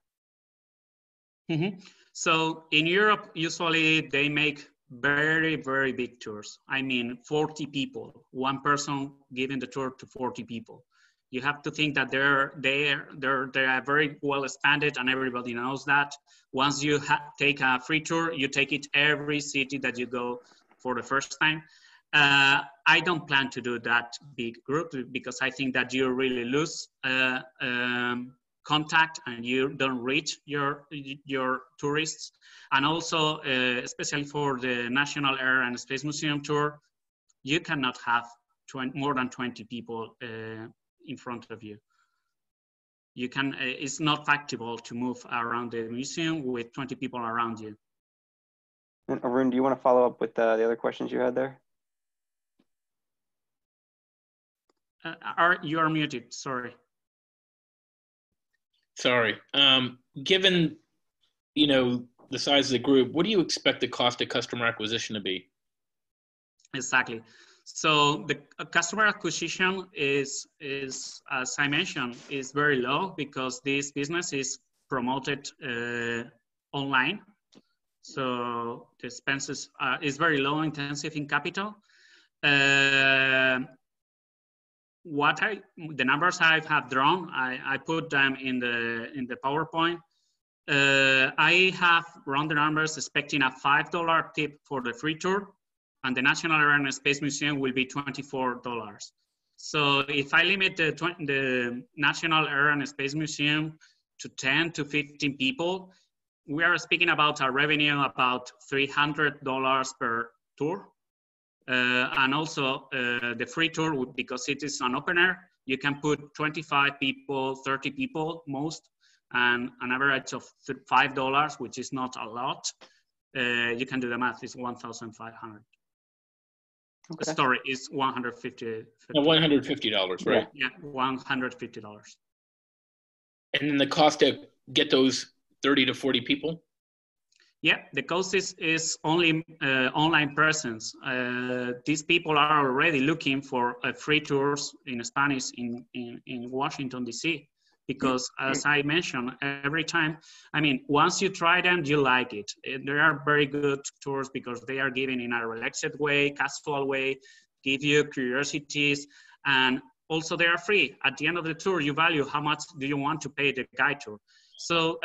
Mm-hmm. So in Europe, usually they make very, very big tours. I mean, 40 people, one person giving the tour to 40 people. You have to think that they're very well expanded, and everybody knows that. Once you take a free tour, you take it every city that you go for the first time. I don't plan to do that big group because I think that you really lose contact and you don't reach your tourists. And also, especially for the National Air and Space Museum tour, you cannot have more than 20 people in front of you. You can, it's not factible to move around the museum with 20 people around you. And Arun, do you want to follow up with the other questions you had there? You are muted, sorry. Sorry. Given, the size of the group, what do you expect the cost of customer acquisition to be? Exactly. So the customer acquisition is, as I mentioned, is very low because this business is promoted online. So the expenses is very low intensive in capital. The numbers I have drawn, I put them in the PowerPoint. I have run the numbers expecting a $5 tip for the free tour, and the National Air and Space Museum will be $24. So if I limit the National Air and Space Museum to 10 to 15 people, we are speaking about a revenue about $300 per tour. And also the free tour, because it is an open air, you can put 25 people, 30 people most, and an average of $5, which is not a lot. You can do the math, it's 1,500. Okay. Sorry, it's $150. $150, right? Yeah, $150. And then the cost to get those 30 to 40 people? Yeah, the cost is only online presence. These people are already looking for free tours in Spanish in Washington, D.C. Because as I mentioned, every time, I mean, once you try them, you like it. They are very good tours because they are given in a relaxed way, casual way, give you curiosities, and also they are free. At the end of the tour, you value how much do you want to pay the guide tour. So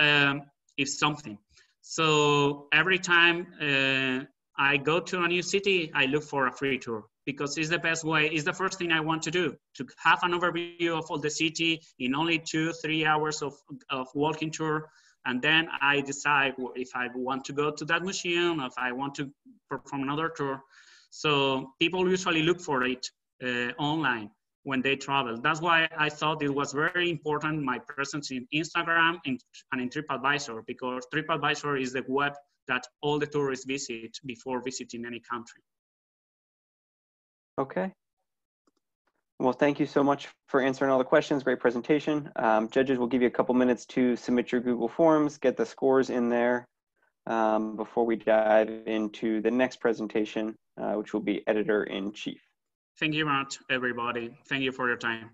it's something. So every time I go to a new city, I look for a free tour because it's the best way. It's the first thing I want to do, to have an overview of all the city in only 2-3 hours of walking tour. And then I decide if I want to go to that museum, or if I want to perform another tour. So people usually look for it online when they travel. That's why I thought it was very important, my presence in Instagram and in TripAdvisor, because TripAdvisor is the web that all the tourists visit before visiting any country. Okay. Well, thank you so much for answering all the questions. Great presentation. Judges will give you a couple minutes to submit your Google Forms, get the scores in there before we dive into the next presentation, which will be Editor-in-Chief. Thank you much, everybody. Thank you for your time.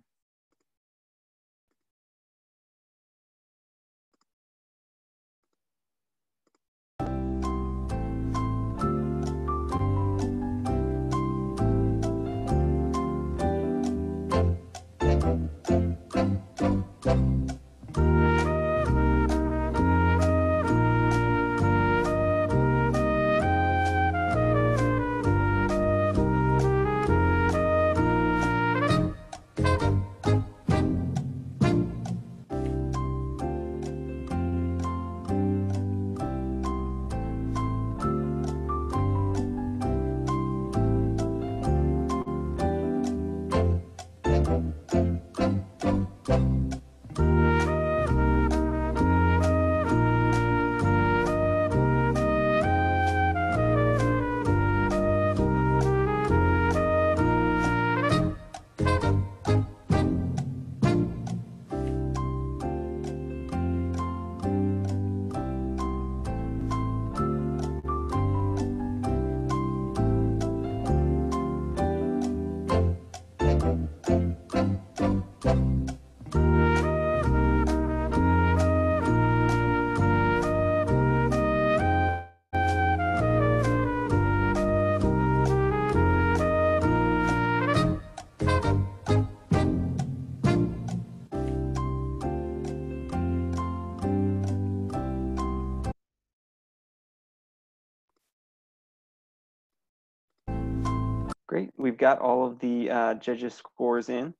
Great, we've got all of the judges' scores in.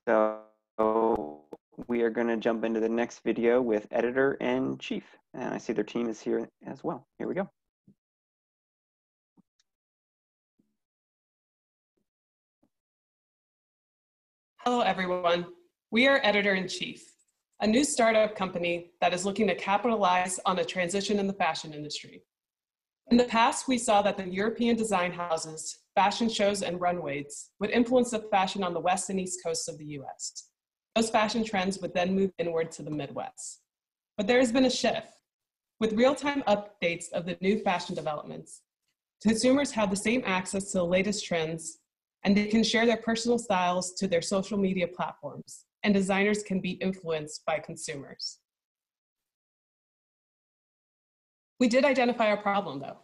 So we are going to jump into the next video with Editor-in-Chief. And I see their team is here as well. Here we go. Hello, everyone. We are Editor-in-Chief, a new startup company that is looking to capitalize on a transition in the fashion industry. In the past, we saw that the European design houses, fashion shows, and runways would influence the fashion on the West and East coasts of the US. Those fashion trends would then move inward to the Midwest. But there has been a shift. With real-time updates of the new fashion developments, consumers have the same access to the latest trends, and they can share their personal styles to their social media platforms, and designers can be influenced by consumers. We did identify a problem, though.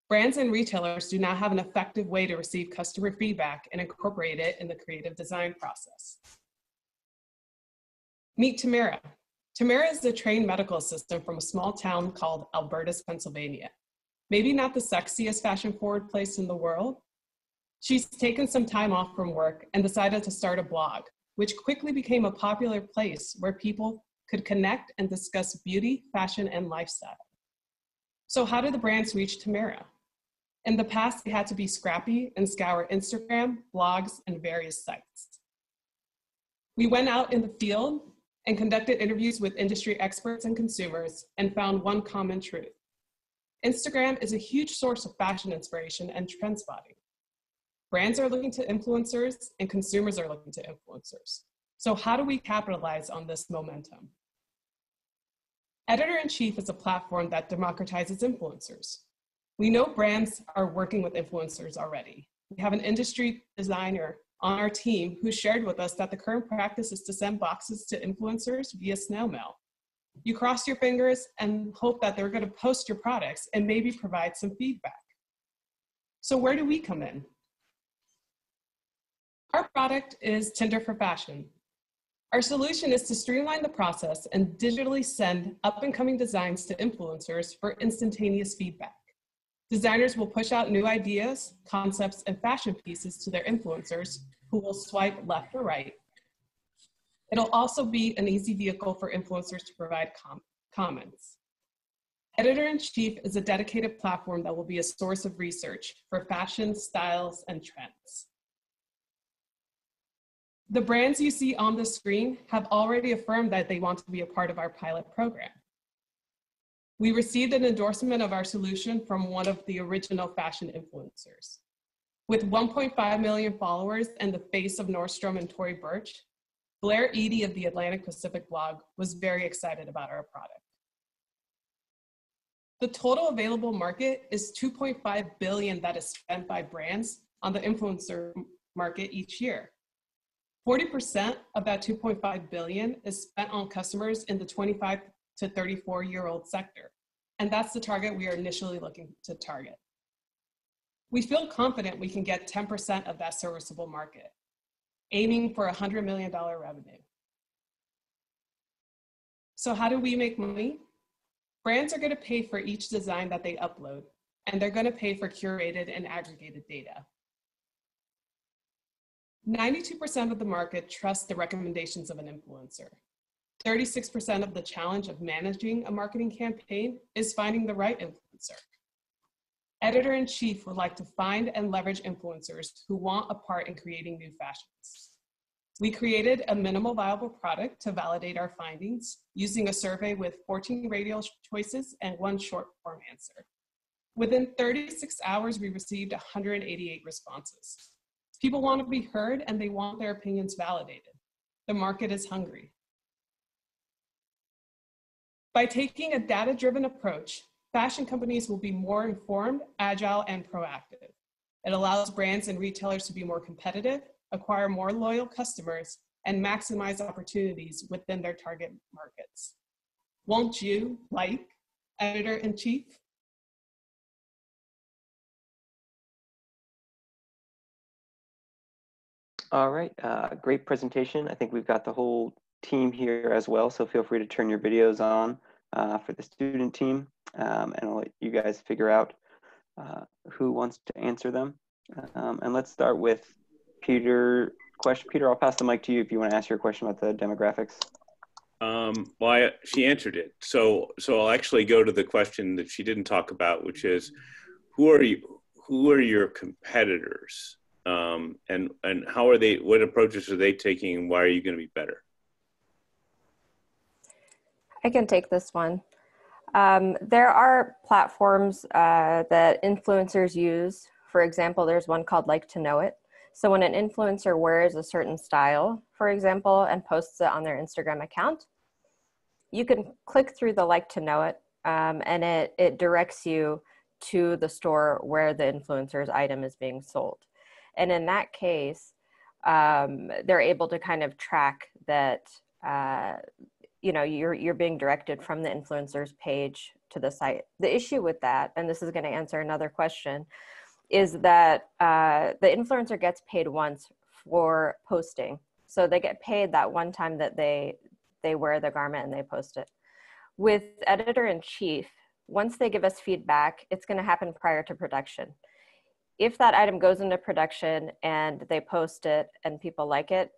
Brands and retailers do not have an effective way to receive customer feedback and incorporate it in the creative design process. Meet Tamara. Tamara is a trained medical assistant from a small town called Albertus, Pennsylvania. Maybe not the sexiest fashion-forward place in the world. She's taken some time off from work and decided to start a blog, which quickly became a popular place where people could connect and discuss beauty, fashion, and lifestyle. So how did the brands reach Tamara? In the past, they had to be scrappy and scour Instagram, blogs, and various sites. We went out in the field and conducted interviews with industry experts and consumers and found one common truth. Instagram is a huge source of fashion inspiration and trend spotting. Brands are looking to influencers and consumers are looking to influencers. So how do we capitalize on this momentum? Editor-in-Chief is a platform that democratizes influencers. We know brands are working with influencers already. We have an industry designer on our team who shared with us that the current practice is to send boxes to influencers via snail mail. You cross your fingers and hope that they're going to post your products and maybe provide some feedback. So where do we come in? Our product is Tinder for Fashion. Our solution is to streamline the process and digitally send up-and-coming designs to influencers for instantaneous feedback. Designers will push out new ideas, concepts, and fashion pieces to their influencers who will swipe left or right. It'll also be an easy vehicle for influencers to provide comments. Editor-in-Chief is a dedicated platform that will be a source of research for fashion, styles, and trends. The brands you see on the screen have already affirmed that they want to be a part of our pilot program. We received an endorsement of our solution from one of the original fashion influencers. With 1.5 million followers and the face of Nordstrom and Tory Burch, Blair Eady of the Atlantic Pacific blog was very excited about our product. The total available market is $2.5 billion that is spent by brands on the influencer market each year. 40% of that $2.5 billion is spent on customers in the 25 to 34-year-old sector. And that's the target we are initially looking to target. We feel confident we can get 10% of that serviceable market, aiming for $100 million revenue. So how do we make money? Brands are going to pay for each design that they upload, and they're going to pay for curated and aggregated data. 92% of the market trusts the recommendations of an influencer. 36% of the challenge of managing a marketing campaign is finding the right influencer. Editor-in-chief would like to find and leverage influencers who want a part in creating new fashions. We created a minimal viable product to validate our findings using a survey with 14 radio choices and 1 short form answer. Within 36 hours, we received 188 responses. People want to be heard and they want their opinions validated. The market is hungry. By taking a data-driven approach, fashion companies will be more informed, agile, and proactive. It allows brands and retailers to be more competitive, acquire more loyal customers, and maximize opportunities within their target markets. Won't you, like Editor-in-Chief? All right, great presentation. I think we've got the whole team here as well, so feel free to turn your videos on for the student team, and I'll let you guys figure out who wants to answer them. And let's start with Peter. Peter, I'll pass the mic to you if you want to ask your question about the demographics. Well, she answered it. So I'll actually go to the question that she didn't talk about, which is, who are your competitors? And how are they, what approaches are they taking, and why are you going to be better? I can take this one. There are platforms that influencers use. For example, there's one called Like to Know It. So when an influencer wears a certain style, for example, and posts it on their Instagram account, you can click through the Like to Know It, and it directs you to the store where the influencer's item is being sold. And in that case, they're able to kind of track that, you know, you're being directed from the influencer's page to the site. The issue with that, and this is going to answer another question, is that the influencer gets paid once for posting. So they get paid that one time that they wear the garment and they post it. With Editor-in-Chief, once they give us feedback, it's going to happen prior to production. If that item goes into production and they post it and people like it,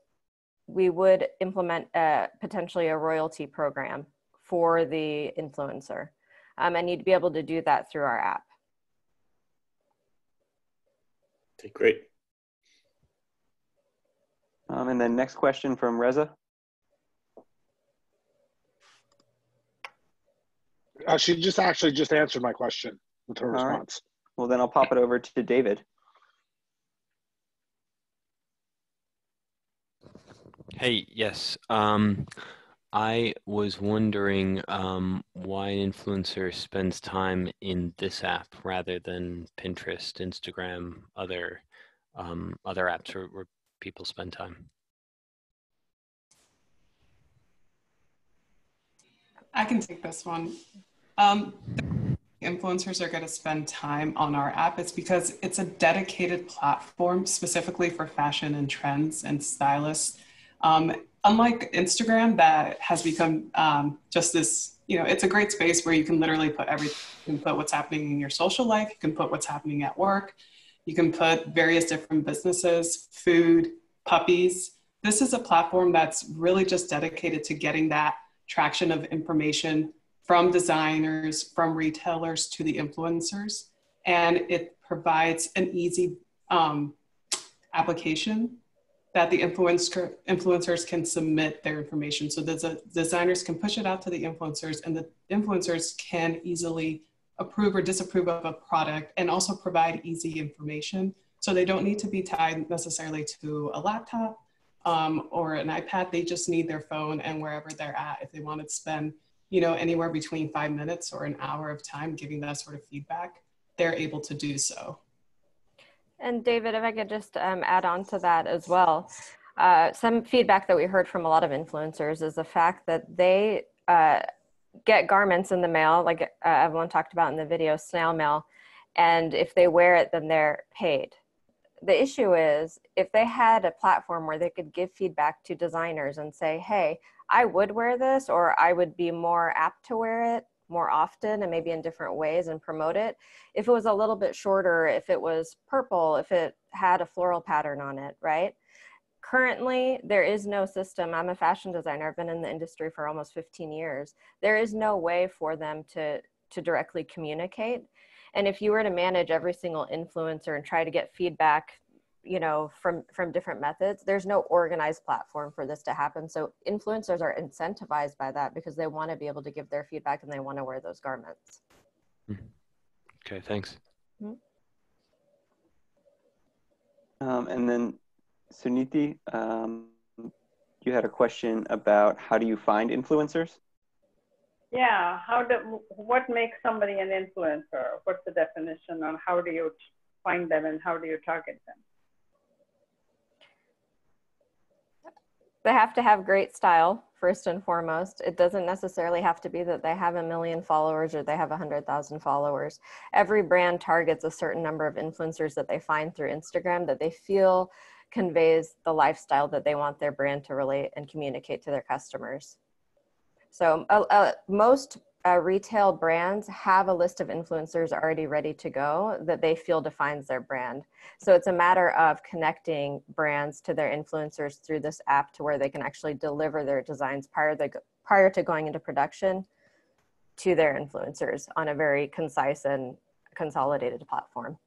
we would implement potentially a royalty program for the influencer. And you'd be able to do that through our app. Okay, great. And then next question from Reza. She just answered my question with her response. Right. Well, then I'll pop it over to David. Hey, yes. I was wondering why an influencer spends time in this app rather than Pinterest, Instagram, other apps where people spend time. I can take this one. Influencers are going to spend time on our app. It's because it's a dedicated platform specifically for fashion and trends and stylists. Unlike Instagram, that has become just this, you know, it's a great space where you can literally put everything. You can put what's happening in your social life. You can put what's happening at work. You can put various different businesses, food, puppies. This is a platform that's really just dedicated to getting that traction of information from designers, from retailers to the influencers. And it provides an easy application that the influencers can submit their information. So the designers can push it out to the influencers, and the influencers can easily approve or disapprove of a product and also provide easy information So they don't need to be tied necessarily to a laptop or an iPad. They just need their phone, and wherever they're at, if they want to spend, anywhere between 5 minutes or an hour of time giving that sort of feedback, they're able to do so. And David, if I could just add on to that as well. Some feedback that we heard from a lot of influencers is the fact that they get garments in the mail, like everyone talked about in the video, snail mail, and if they wear it, then they're paid. The issue is if they had a platform where they could give feedback to designers and say, hey, I would wear this, or I would be more apt to wear it more often and maybe in different ways and promote it. If it was a little bit shorter, if it was purple, if it had a floral pattern on it, right? Currently, there is no system. I'm a fashion designer. I've been in the industry for almost 15 years. There is no way for them to directly communicate. And if you were to manage every single influencer and try to get feedback, from different methods, there's no organized platform for this to happen. So influencers are incentivized by that because they want to be able to give their feedback and they want to wear those garments. Okay, thanks. And then Suniti, you had a question about how do you find influencers? Yeah, what makes somebody an influencer? What's the definition on how do you find them and how do you target them? They have to have great style, first and foremost. It doesn't necessarily have to be that they have 1 million followers or they have 100,000 followers. Every brand targets a certain number of influencers that they find through Instagram that they feel conveys the lifestyle that they want their brand to relate and communicate to their customers. So most retail brands have a list of influencers already ready to go that they feel defines their brand. So it's a matter of connecting brands to their influencers through this app to where they can actually deliver their designs prior to going into production to their influencers on a very concise and consolidated platform.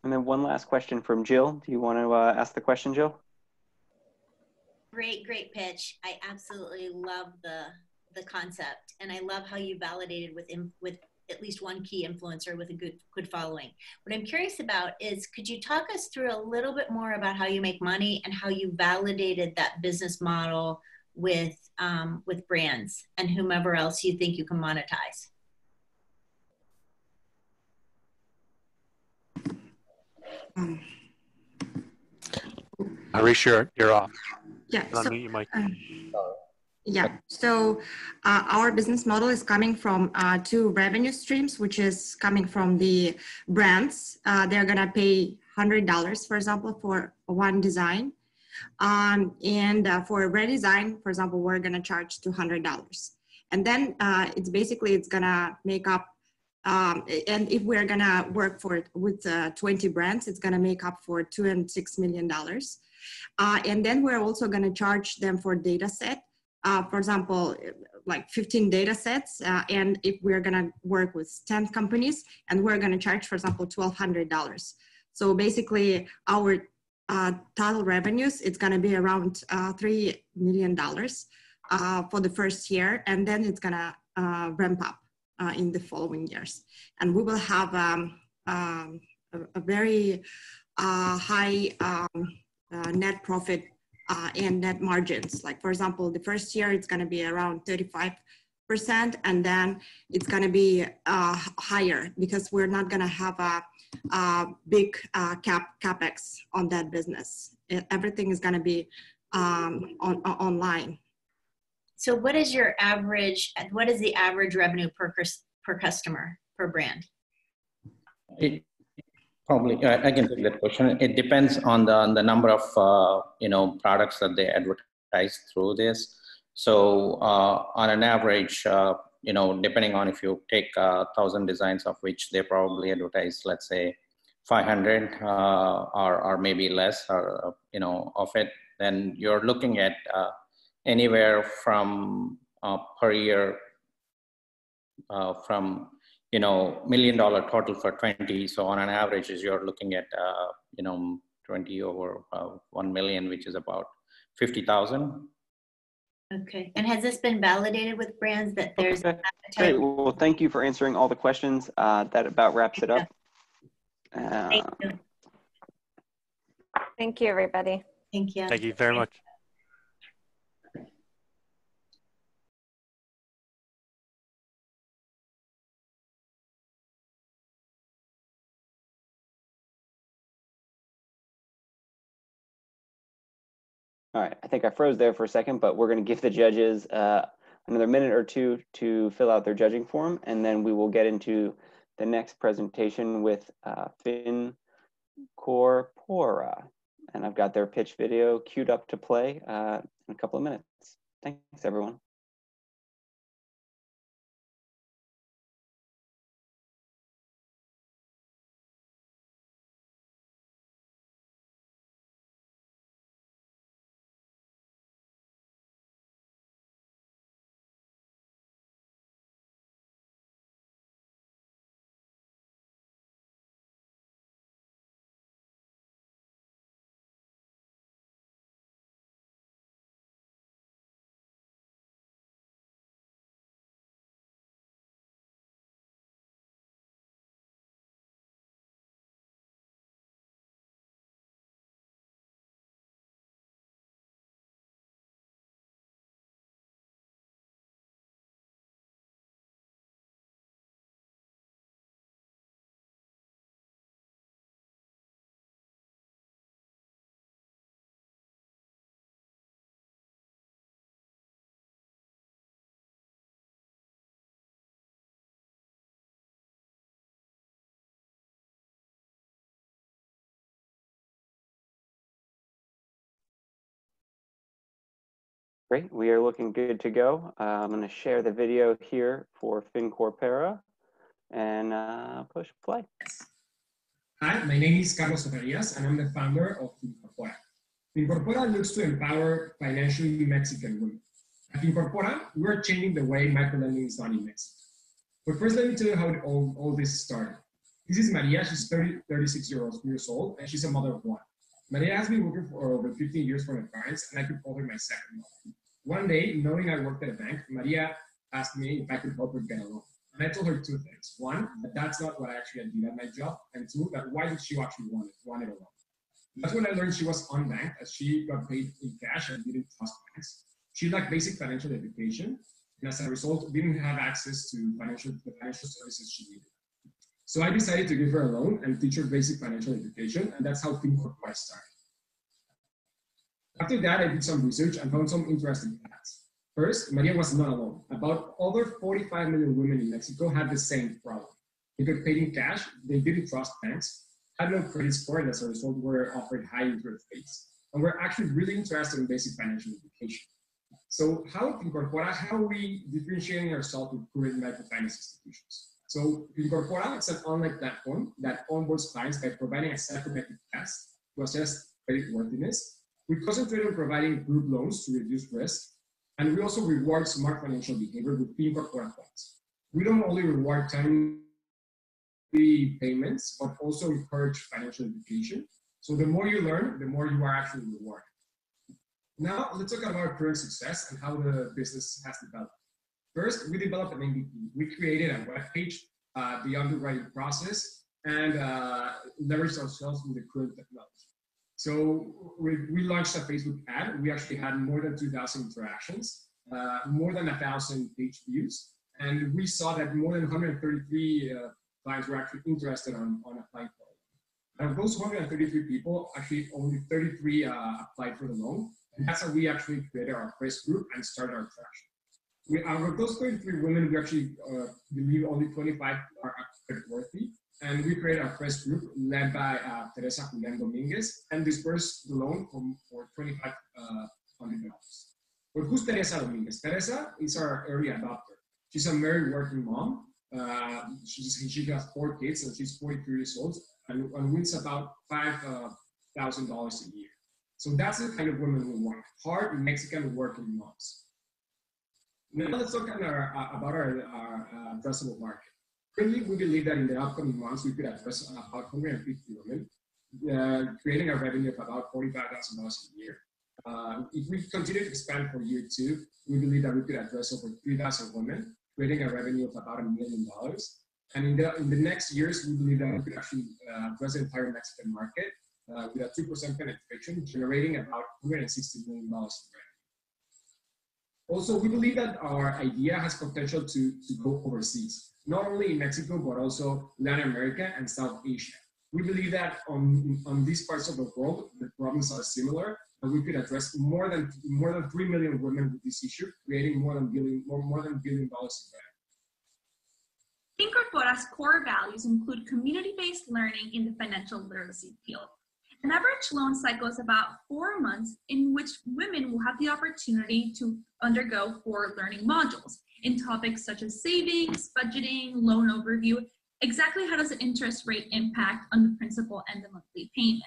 And then one last question from Jill. Do you want to ask the question, Jill? Great pitch. I absolutely love the concept, and I love how you validated with at least one key influencer with a good following. What I'm curious about is, could you talk us through a little bit more about how you make money and how you validated that business model with brands and whomever else you think you can monetize? Harish, you're off. Yeah. Unmute your mic. Yeah, so our business model is coming from 2 revenue streams, which is coming from the brands. They're gonna pay $100, for example, for one design. And for a redesign, for example, we're gonna charge $200. And then it's gonna make up, and if we're gonna work with 20 brands, it's gonna make up for $2 and $6 million. And then we're also gonna charge them for data set. For example, like 15 data sets. And if we're gonna work with 10 companies and we're gonna charge, for example, $1,200. So basically our total revenues, it's gonna be around $3 million for the first year. And then it's gonna ramp up in the following years. And we will have a very high net profit and net margins. Like, for example, the first year it's going to be around 35%, and then it's going to be higher because we're not going to have a big capex on that business. Everything is going to be online. So what is the average revenue per customer, per brand? Probably, I can take that question. It depends on the number of products that they advertise through this. So on an average, depending on if you take 1,000 designs of which they probably advertise, let's say 500 or maybe less, of it, then you're looking at anywhere from per year from $1 million total for 20. So on an average, you're looking at 20 over 1 million, which is about 50,000. Okay, and has this been validated with brands that there's okay. Great. Well, thank you for answering all the questions. That about wraps it up. Thank you. Thank you, everybody. Thank you. Thank you very much. All right, I think I froze there for a second, but we're going to give the judges another minute or two to fill out their judging form, and then we will get into the next presentation with FinCorpora. And I've got their pitch video queued up to play in a couple of minutes. Thanks, everyone. Great, we are looking good to go. I'm going to share the video here for FinCorpora and push play. Hi, my name is Carlos Zacharias, and I'm the founder of FinCorpora. FinCorpora looks to empower financially Mexican women. At FinCorpora, we're changing the way microlending is done in Mexico. But first, let me tell you how all this started. This is Maria. She's 36 years old, and she's a mother of one. Maria has been working for over 15 years for my parents, and I could call her my second mother. One day, knowing I worked at a bank, Maria asked me if I could help her get a loan. And I told her two things. One, that that's not what I actually did at my job. And two, that why did she actually want it a loan? That's when I learned she was unbanked, as she got paid in cash and didn't trust banks. She lacked basic financial education, and as a result, didn't have access to the financial services she needed. So I decided to give her a loan and teach her basic financial education, and that's how FinCorpora started. After that, I did some research and found some interesting facts. First, Maria was not alone. About over 45 million women in Mexico had the same problem. They got paid in cash, they didn't trust banks, had no credit score, and as a result were offered high interest rates, and were actually really interested in basic financial education. So how FinCorpora, how are we differentiating ourselves with current microfinance institutions? So FinCorpora is an online platform that onboards clients by providing a psychometric test to assess credit worthiness. We concentrate on providing group loans to reduce risk, and we also reward smart financial behavior with FinCorpora points. We don't only reward timely payments, but also encourage financial education. So the more you learn, the more you are actually rewarded. Now, let's talk about our current success and how the business has developed. First, we developed an MVP. We created a web page, the underwriting process, and leveraged ourselves with the current technology. So we launched a Facebook ad. We actually had more than 2,000 interactions, more than 1,000 page views, and we saw that more than 133 clients were actually interested on applying for it. Out of those 133 people, actually only 33 applied for the loan, and that's how we actually created our first group and started our traction. Out of those 33 women, we actually believe only 25 are creditworthy. And we created our first group led by Teresa Julian Dominguez and dispersed the loan for $2,500. But who's Teresa Dominguez? Teresa is our early adopter. She's a married working mom. She has 4 kids and she's 43 years old and wins about $5,000 a year. So that's the kind of women we want, hard Mexican working moms. Now let's talk about our addressable market. Currently, we believe that in the upcoming months, we could address about 150 women, creating a revenue of about $45,000 a year. If we continue to expand for year 2, we believe that we could address over 3,000 women, creating a revenue of about $1 million. And in the next years, we believe that we could actually address the entire Mexican market with a 2% penetration, generating about $160 million in revenue. Also, we believe that our idea has potential to go overseas, not only in Mexico, but also Latin America and South Asia. We believe that on these parts of the world, the problems are similar, and we could address more than 3 million women with this issue, creating more than $1 billion in revenue. Incorpora's core values include community-based learning in the financial literacy field. An average loan cycle is about 4 months in which women will have the opportunity to undergo 4 learning modules in topics such as savings, budgeting, loan overview. Exactly how does the interest rate impact on the principal and the monthly payment?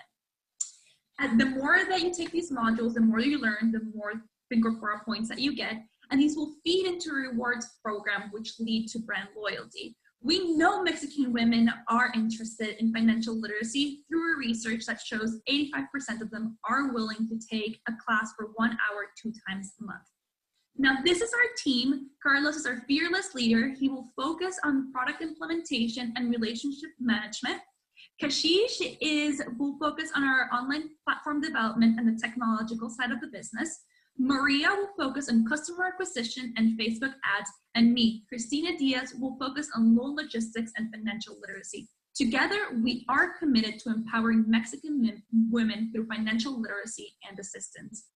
And the more that you take these modules, the more you learn, the more Incorpora points that you get, and these will feed into a rewards program which lead to brand loyalty. We know Mexican women are interested in financial literacy through a research that shows 85% of them are willing to take a class for 1 hour 2 times a month. Now, this is our team. Carlos is our fearless leader. He will focus on product implementation and relationship management. Kashish will focus on our online platform development and the technological side of the business. Maria will focus on customer acquisition and Facebook ads, and me, Cristina Diaz, will focus on loan logistics and financial literacy. Together, we are committed to empowering Mexican women through financial literacy and assistance.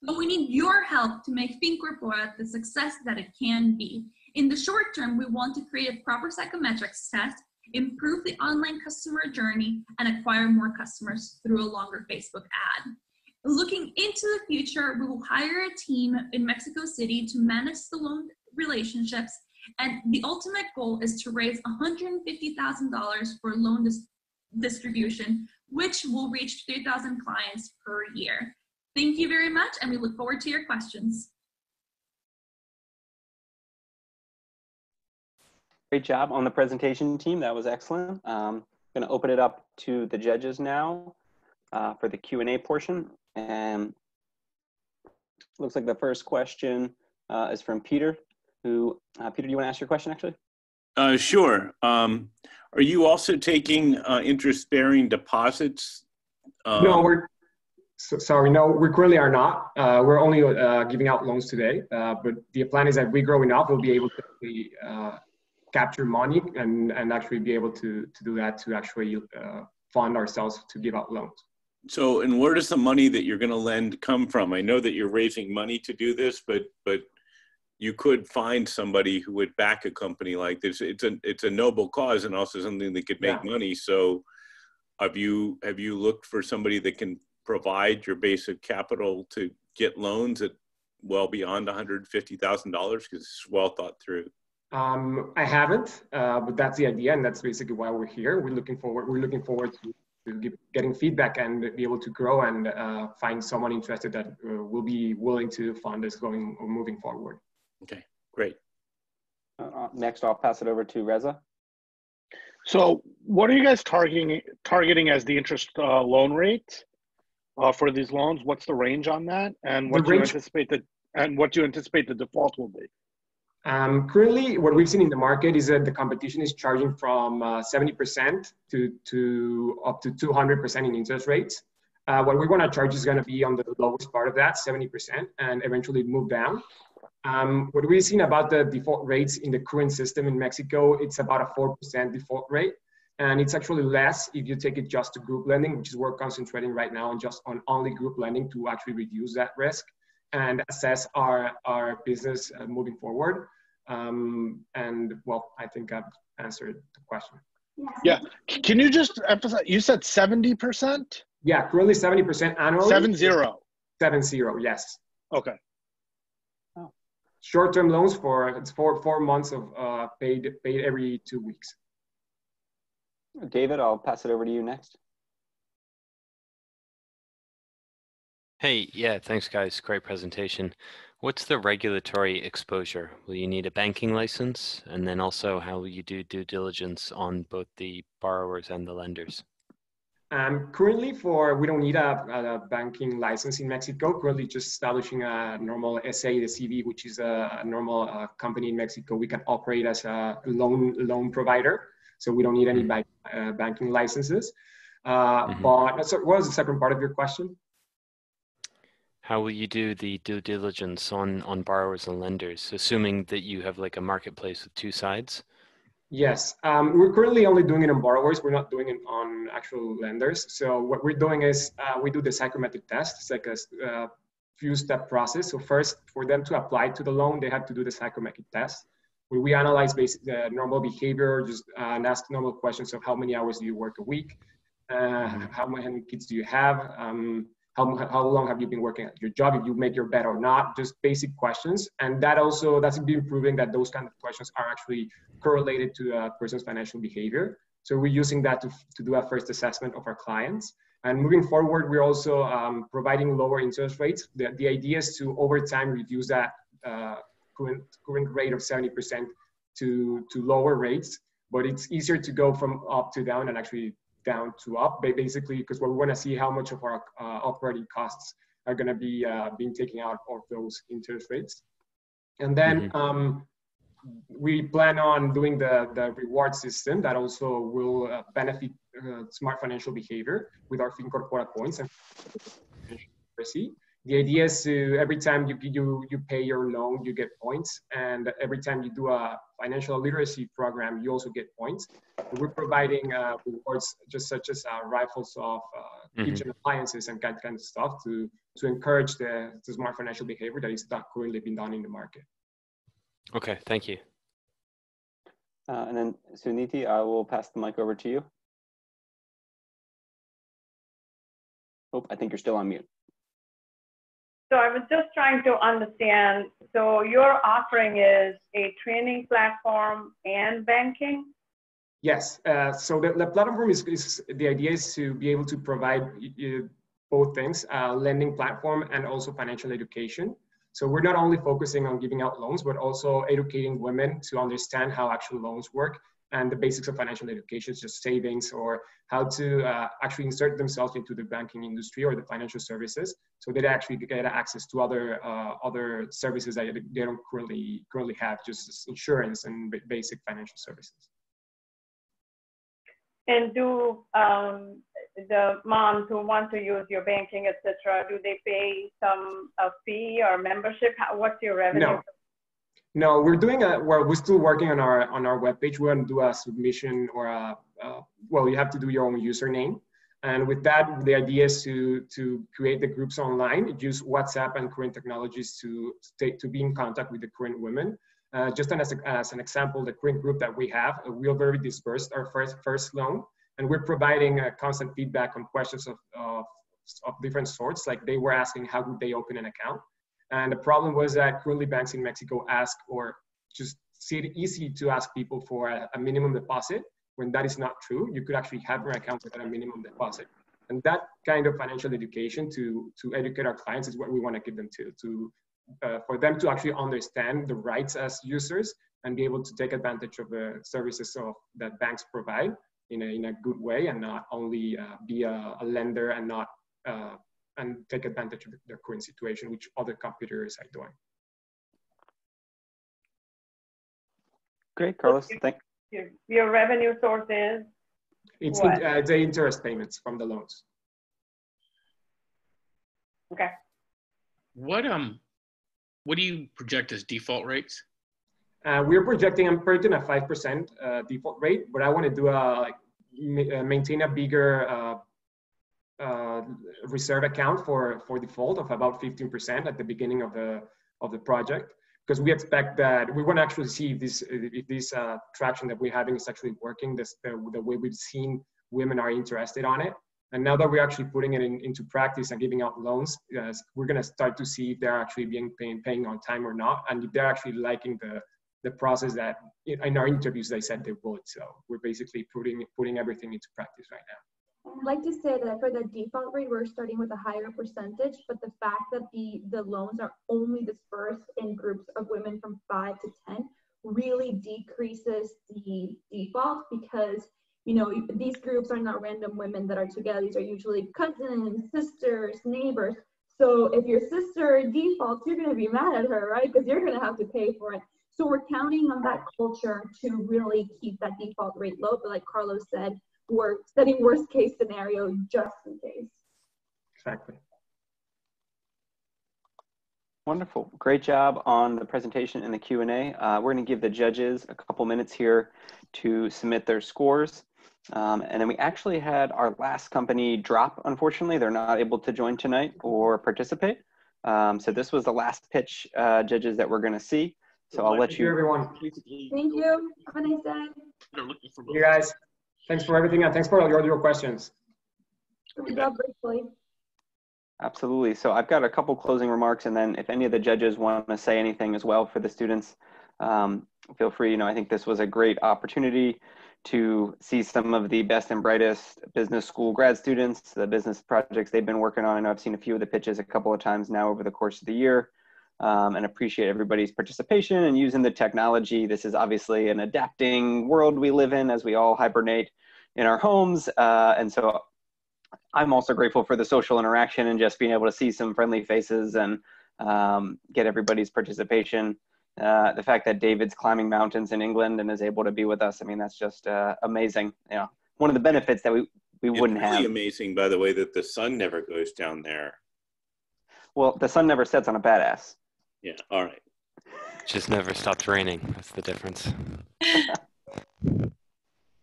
But we need your help to make Fincorpora the success that it can be. In the short term, we want to create a proper psychometrics test, improve the online customer journey, and acquire more customers through a longer Facebook ad. Looking into the future, we will hire a team in Mexico City to manage the loan relationships, and the ultimate goal is to raise $150,000 for loan distribution, which will reach 3,000 clients per year. Thank you very much, and we look forward to your questions. Great job on the presentation, team. That was excellent. I'm going to open it up to the judges now for the Q&A portion. And looks like the first question is from Peter. Peter, do you want to ask your question, actually? Sure. Are you also taking interest-bearing deposits? No, no, we currently are not. We're only giving out loans today. But the plan is that we grow enough, we'll be able to capture money and actually be able to do that, to actually fund ourselves to give out loans. So, and where does the money that you're going to lend come from? I know that you're raising money to do this, but you could find somebody who would back a company like this. It's a noble cause and also something that could make money. So, have you looked for somebody that can provide your basic capital to get loans at well beyond $150,000, because it's well thought through? I haven't, but that's the idea, and that's basically why we're here. We're looking forward to getting feedback and be able to grow and find someone interested that will be willing to fund us moving forward. Okay, great. Next, I'll pass it over to Reza. So what are you guys targeting as the interest loan rate for these loans? What's the range on that? And what do you anticipate the default will be? Currently, what we've seen in the market is that the competition is charging from 70% to up to 200% in interest rates. What we're going to charge is going to be on the lowest part of that, 70%, and eventually move down. What we've seen about the default rates in the current system in Mexico, it's about a 4% default rate. And it's actually less if you take it just to group lending, which is where we're concentrating right now, and just on only group lending to actually reduce that risk and assess our business moving forward. And well, I think I've answered the question. Yeah. Can you just emphasize, you said 70%? Yeah, currently 70% annually. 70? 70, yes. Okay. Oh. Short-term loans it's 4 months of paid every 2 weeks. David, I'll pass it over to you next. Hey, yeah, thanks guys. Great presentation. What's the regulatory exposure? Will you need a banking license? And then also how will you do due diligence on both the borrowers and the lenders? Currently we don't need a banking license in Mexico. Currently just establishing a normal SA, the CV, which is a normal company in Mexico. We can operate as a loan provider. So we don't need any banking licenses. But so what was the second part of your question? How will you do the due diligence on borrowers and lenders, assuming that you have like a marketplace with two sides? Yes, we're currently only doing it on borrowers. We're not doing it on actual lenders. So what we're doing is we do the psychometric test. It's like a few-step process. So first, for them to apply to the loan, they have to do the psychometric test, where we analyze normal behavior, just and ask normal questions of how many hours do you work a week, how many kids do you have, how long have you been working at your job, if you make your bed or not, just basic questions. And that's been proving that those kind of questions are actually correlated to a person's financial behavior. So we're using that to do a first assessment of our clients. And moving forward, we're also providing lower interest rates. The idea is to, over time, reduce that current rate of 70% to lower rates. But it's easier to go from up to down and actually down to up, basically, because we want to see how much of our operating costs are going to be being taken out of those interest rates. And then we plan on doing the reward system that also will benefit smart financial behavior with our FinCorpora points and literacy. The idea is to, every time you pay your loan, you get points, and every time you do a financial literacy program, you also get points. We're providing rewards just such as rifles of kitchen appliances and that kind of stuff to encourage the smart financial behavior that is not currently being done in the market. Okay, thank you. And then Suniti, I will pass the mic over to you. Oh, I think you're still on mute. So I was just trying to understand, so your offering is a training platform and banking? Yes, so the platform is the idea is to be able to provide both things, lending platform and also financial education. So we're not only focusing on giving out loans, but also educating women to understand how actual loans work and the basics of financial education, just savings, or how to actually insert themselves into the banking industry or the financial services, so they actually get access to other services that they don't currently have, just insurance and basic financial services. And do the moms who want to use your banking, etc., do they pay a fee or membership? What's your revenue? No, we're doing we're still working on our webpage. We want to do a submission or well, you have to do your own username. And with that, the idea is to create the groups online, use WhatsApp and current technologies to be in contact with the current women. Just as an example, the current group that we have, we already disbursed our first loan, and we're providing constant feedback on questions of different sorts. Like they were asking how would they open an account, and the problem was that currently banks in Mexico ask, or just see it easy to ask people for a minimum deposit, when that is not true. You could actually have an account without a minimum deposit. And that kind of financial education to educate our clients is what we want to give them for them to actually understand the rights as users and be able to take advantage of the services that banks provide in a good way, and not only be a lender and not and take advantage of their current situation, which other competitors are doing. Great, Carlos. Thank you. Your revenue source is? It's the interest payments from the loans. Okay. What do you project as default rates? I'm projecting a 5% default rate, but I want to do maintain a bigger reserve account for default of about 15% at the beginning of the project, because we expect that we want to actually see if this traction that we're having is actually working, the way we've seen women are interested on it. And now that we're actually putting it into practice and giving out loans, we're going to start to see if they're actually paying on time or not, and if they're actually liking the process that in our interviews they said they would. So we're basically putting everything into practice right now. I'd like to say that for the default rate, we're starting with a higher percentage, but the fact that the loans are only dispersed in groups of women from 5 to 10 really decreases the default, because these groups are not random women that are together. These are usually cousins, sisters, neighbors. So if your sister defaults, you're going to be mad at her, right? Because you're going to have to pay for it. So we're counting on that culture to really keep that default rate low. But like Carlos said, setting worst case scenario just in case. Exactly. Wonderful. Great job on the presentation and the Q&A. We're going to give the judges a couple minutes here to submit their scores. And then we actually had our last company drop, unfortunately. They're not able to join tonight or participate. So this was the last pitch, judges, that we're going to see. So I'll let you. Thank you, everyone. Thank you. Have a nice day. You guys. Thanks for everything, and thanks for all your questions. Good job, gratefully. Absolutely. So I've got a couple closing remarks, and then if any of the judges want to say anything as well for the students, feel free. You know, I think this was a great opportunity to see some of the best and brightest business school grad students, the business projects they've been working on. I know I've seen a few of the pitches a couple of times now over the course of the year, and appreciate everybody's participation and using the technology. This is obviously an adapting world we live in as we all hibernate in our homes. And so I'm also grateful for the social interaction and just being able to see some friendly faces and get everybody's participation. The fact that David's climbing mountains in England and is able to be with us, I mean, that's just amazing. You know, one of the benefits that we wouldn't have. It's really amazing, by the way, that the sun never goes down there. Well, the sun never sets on a badass. Yeah, all right. Just never stops raining. That's the difference.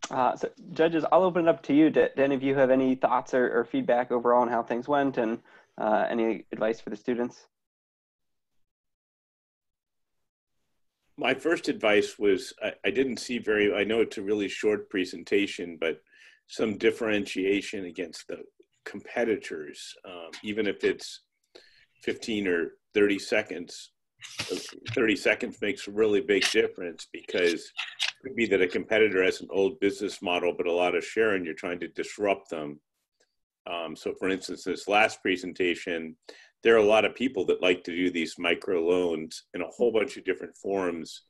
So judges, I'll open it up to you. Do any of you have any thoughts or feedback overall on how things went, and any advice for the students? My first advice was, I didn't see I know it's a really short presentation, but some differentiation against the competitors, even if it's 15 or 30 seconds. 30 seconds makes a really big difference, because it could be that a competitor has an old business model but a lot of share and you're trying to disrupt them. So for instance, this last presentation, there are a lot of people that like to do these micro loans in a whole bunch of different forms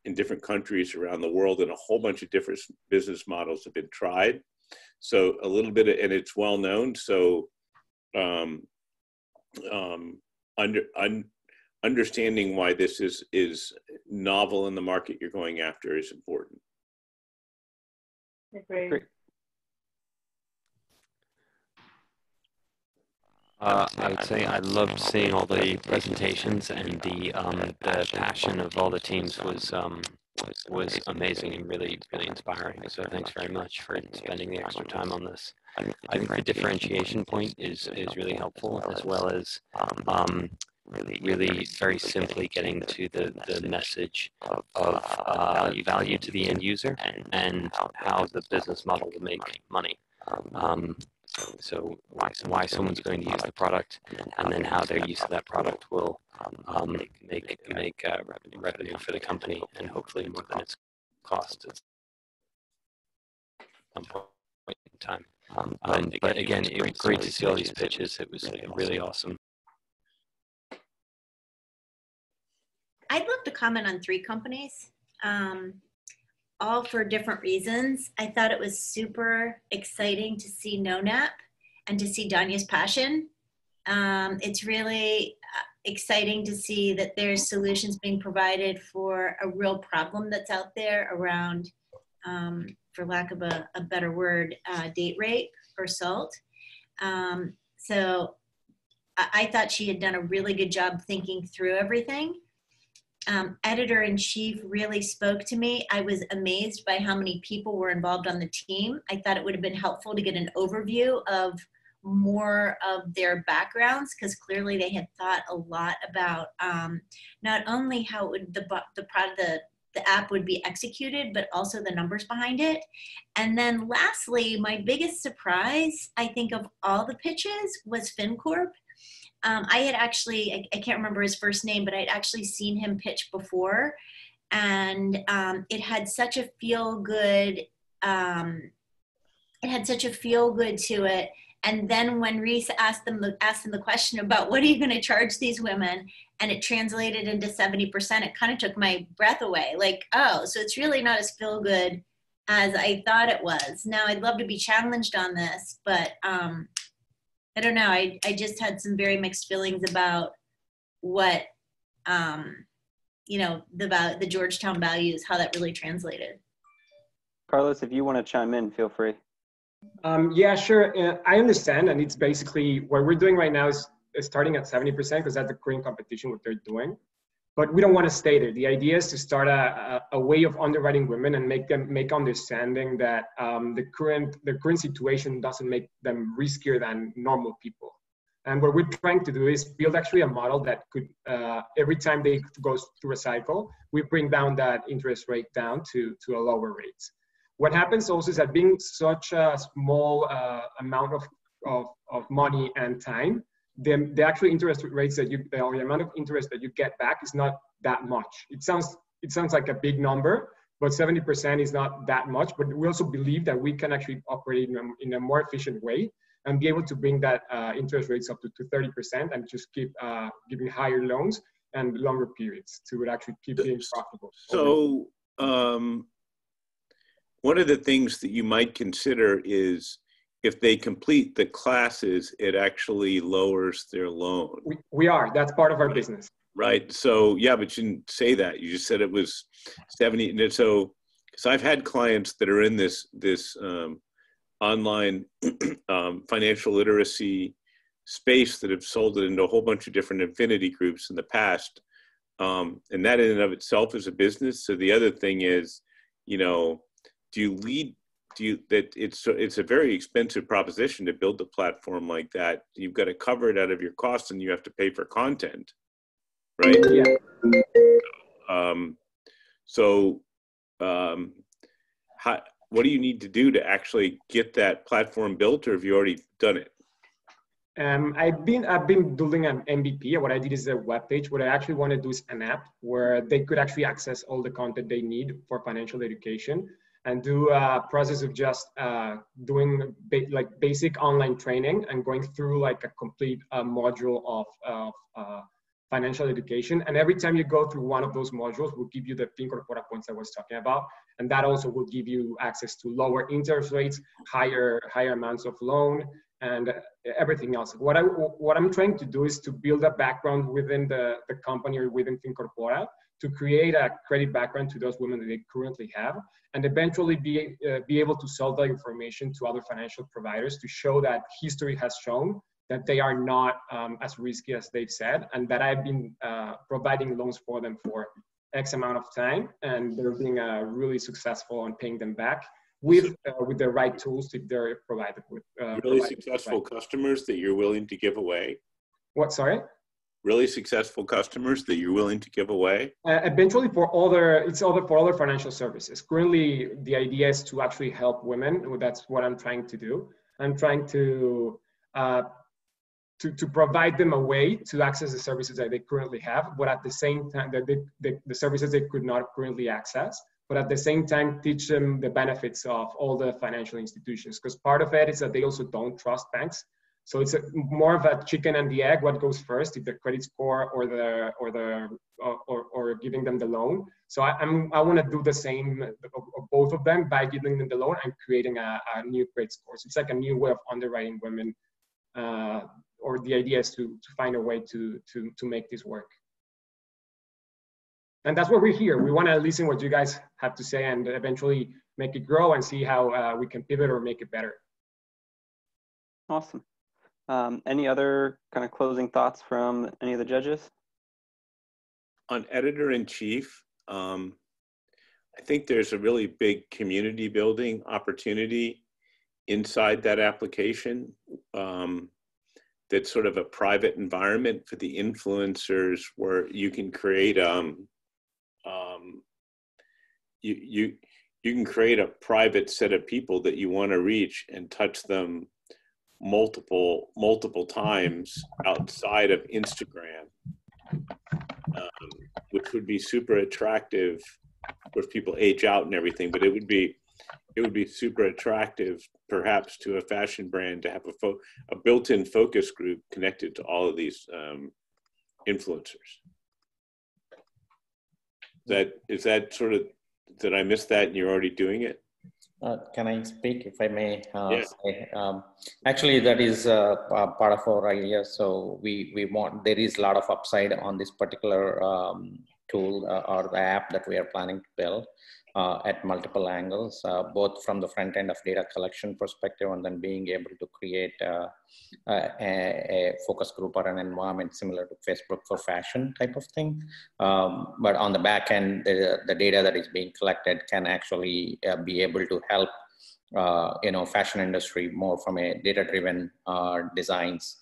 in different countries around the world, and a whole bunch of different business models have been tried. So a little bit and it's well known. So understanding why this is novel in the market you're going after is important. Great. I would say I loved seeing all the presentations, and the passion of all the teams was amazing and really inspiring. So thanks very much for spending the extra time on this. I think the differentiation point is really helpful, as well as really very simply getting to the message of value to the end user and how the business model will make money. So why someone's going to use the product, and then how their use of that product will make revenue for the company, and hopefully more than its cost at some point in time. But again, it was great to see all these pitches. It was really awesome. I'd love to comment on 3 companies, all for different reasons. I thought it was super exciting to see NoNap and to see Danya's passion. It's really exciting to see that there's solutions being provided for a real problem that's out there around, for lack of a better word, date rape or assault. So I thought she had done a really good job thinking through everything. Editor-in-chief really spoke to me. I was amazed by how many people were involved on the team. I thought it would have been helpful to get an overview of more of their backgrounds, because clearly they had thought a lot about not only how would the app would be executed, but also the numbers behind it. And then lastly, my biggest surprise, I think, of all the pitches was FinCorp. I had actually, I can't remember his first name, but I'd actually seen him pitch before, and it had such a feel good, to it. And then when Reese asked them the question about what are you going to charge these women, and it translated into 70%, it kind of took my breath away. Like, oh, so it's really not as feel good as I thought it was. Now I'd love to be challenged on this, but I don't know. I just had some very mixed feelings about what, the Georgetown values, how that really translated. Carlos, if you want to chime in, feel free. Yeah, sure. I understand. And it's basically what we're doing right now is starting at 70% because that's the current competition, what they're doing. But we don't want to stay there. The idea is to start a way of underwriting women and make understanding that the current situation doesn't make them riskier than normal people. And what we're trying to do is build actually a model that could, every time they go through a cycle, we bring down that interest rate down to a lower rate. What happens also is that being such a small amount of money and time, the actual interest rates that or the amount of interest that you get back is not that much. It sounds like a big number, but 70% is not that much. But we also believe that we can actually operate in a more efficient way and be able to bring that interest rates up to 30% and just keep giving higher loans and longer periods to actually keep being profitable. So one of the things that you might consider is if they complete the classes, it actually lowers their loan. We are. That's part of our business. Right. So, yeah, but you didn't say that. You just said it was 70. And so, because I've had clients that are in this online financial literacy space that have sold it into a whole bunch of different affinity groups in the past. And that in and of itself is a business. So the other thing is, it's a very expensive proposition to build a platform like that. You've got to cover it out of your costs and you have to pay for content, right? Yeah. What do you need to do to actually get that platform built, or have you already done it? I've been building an MVP. What I did is a web page. What I actually want to do is an app where they could actually access all the content they need for financial education, and do a process of just doing basic online training and going through like a complete module of financial education. And every time you go through one of those modules, we'll give you the Fincorpora points I was talking about. And that also will give you access to lower interest rates, higher amounts of loan, and everything else. What I'm trying to do is to build a background within the company or within Fincorpora to create a credit background to those women that they currently have, and eventually be able to sell that information to other financial providers to show that history has shown that they are not as risky as they've said, and that I've been providing loans for them for X amount of time, and they're being really successful on paying them back with the right tools if they're provided with. Really successful customers that you're willing to give away? What, sorry? Really successful customers that you're willing to give away? Eventually for other financial services. Currently, the idea is to actually help women. That's what I'm trying to do. I'm trying to provide them a way to access the services that they currently have, but at the same time, the services they could not currently access, but at the same time, teach them the benefits of all the financial institutions. Because part of it is that they also don't trust banks. So it's more of a chicken and the egg. What goes first, if the credit score or giving them the loan? So I want to do the same of both of them by giving them the loan and creating a new credit score. So it's like a new way of underwriting women. Or the idea is to find a way to make this work. And that's why we're here. We want to listen what you guys have to say and eventually make it grow and see how we can pivot or make it better. Awesome. Any other kind of closing thoughts from any of the judges? On editor-in-chief, I think there's a really big community building opportunity inside that application. That's sort of a private environment for the influencers where you can create you can create a private set of people that you want to reach and touch them multiple times outside of Instagram, which would be super attractive. Of course, people age out and everything, but it would be super attractive, perhaps, to a fashion brand to have a built-in focus group connected to all of these influencers. Is that sort of, did I miss that and you're already doing it? Can I speak, if I may? Yeah. Say, actually, that is part of our idea. So we want, there is a lot of upside on this particular tool or the app that we are planning to build at multiple angles, both from the front end of data collection perspective and then being able to create a focus group or an environment similar to Facebook for fashion type of thing. But on the back end, the data that is being collected can actually be able to help fashion industry more from a data-driven designs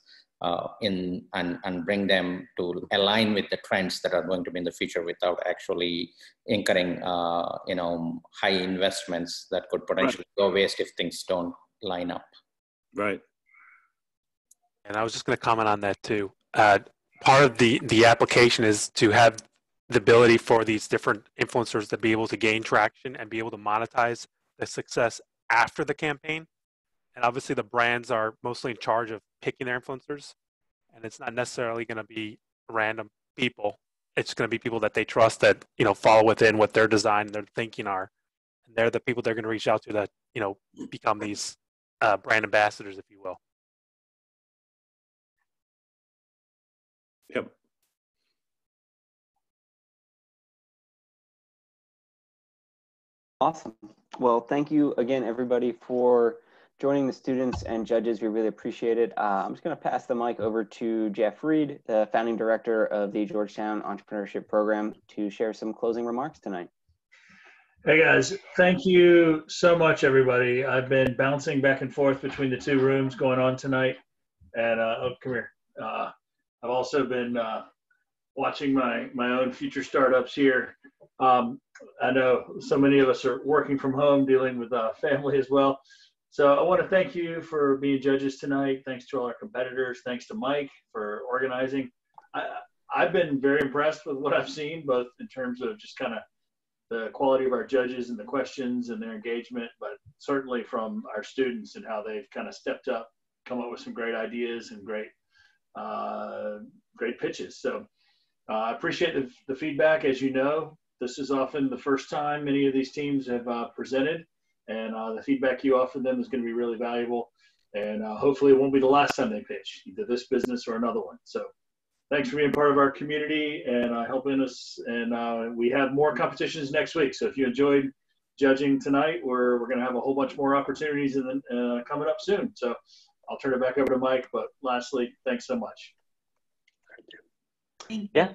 and bring them to align with the trends that are going to be in the future without actually incurring high investments that could potentially go waste if things don't line up. Right. And I was just going to comment on that too. Part of the application is to have the ability for these different influencers to be able to gain traction and be able to monetize the success after the campaign. And obviously the brands are mostly in charge of picking their influencers. And it's not necessarily going to be random people. It's going to be people that they trust that, fall within what their design and their thinking are. And they're the people they're going to reach out to that, become these brand ambassadors, if you will. Yep. Awesome. Well, thank you again, everybody, for joining the students and judges. We really appreciate it. I'm just going to pass the mic over to Jeff Reed, the founding director of the Georgetown Entrepreneurship Program, to share some closing remarks tonight. Hey guys, thank you so much, everybody. I've been bouncing back and forth between the two rooms going on tonight. And oh, come here. I've also been watching my own future startups here. I know so many of us are working from home, dealing with family as well. So I want to thank you for being judges tonight. Thanks to all our competitors. Thanks to Mike for organizing. I've been very impressed with what I've seen, both in terms of just kind of the quality of our judges and the questions and their engagement, but certainly from our students and how they've kind of stepped up, come up with some great ideas and great pitches. So I appreciate the feedback. As you know, this is often the first time many of these teams have presented, and the feedback you offer them is going to be really valuable. And hopefully it won't be the last time they pitch, either this business or another one. So thanks for being part of our community and helping us. And we have more competitions next week. So if you enjoyed judging tonight, we're going to have a whole bunch more opportunities coming up soon. So I'll turn it back over to Mike. But lastly, thanks so much. Thank you. Yeah.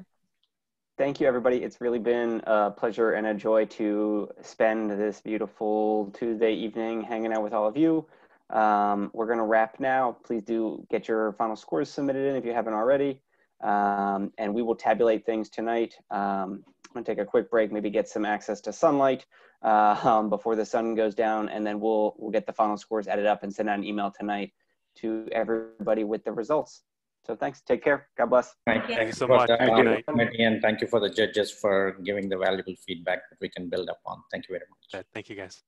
Thank you, everybody. It's really been a pleasure and a joy to spend this beautiful Tuesday evening hanging out with all of you. We're going to wrap now. Please do get your final scores submitted in if you haven't already. And we will tabulate things tonight. I'm going to take a quick break, maybe get some access to sunlight before the sun goes down, and then we'll get the final scores added up and send out an email tonight to everybody with the results. So thanks. Take care. God bless. Thank you so much. Good night. And thank you for the judges for giving the valuable feedback that we can build upon. Thank you very much. Thank you, guys.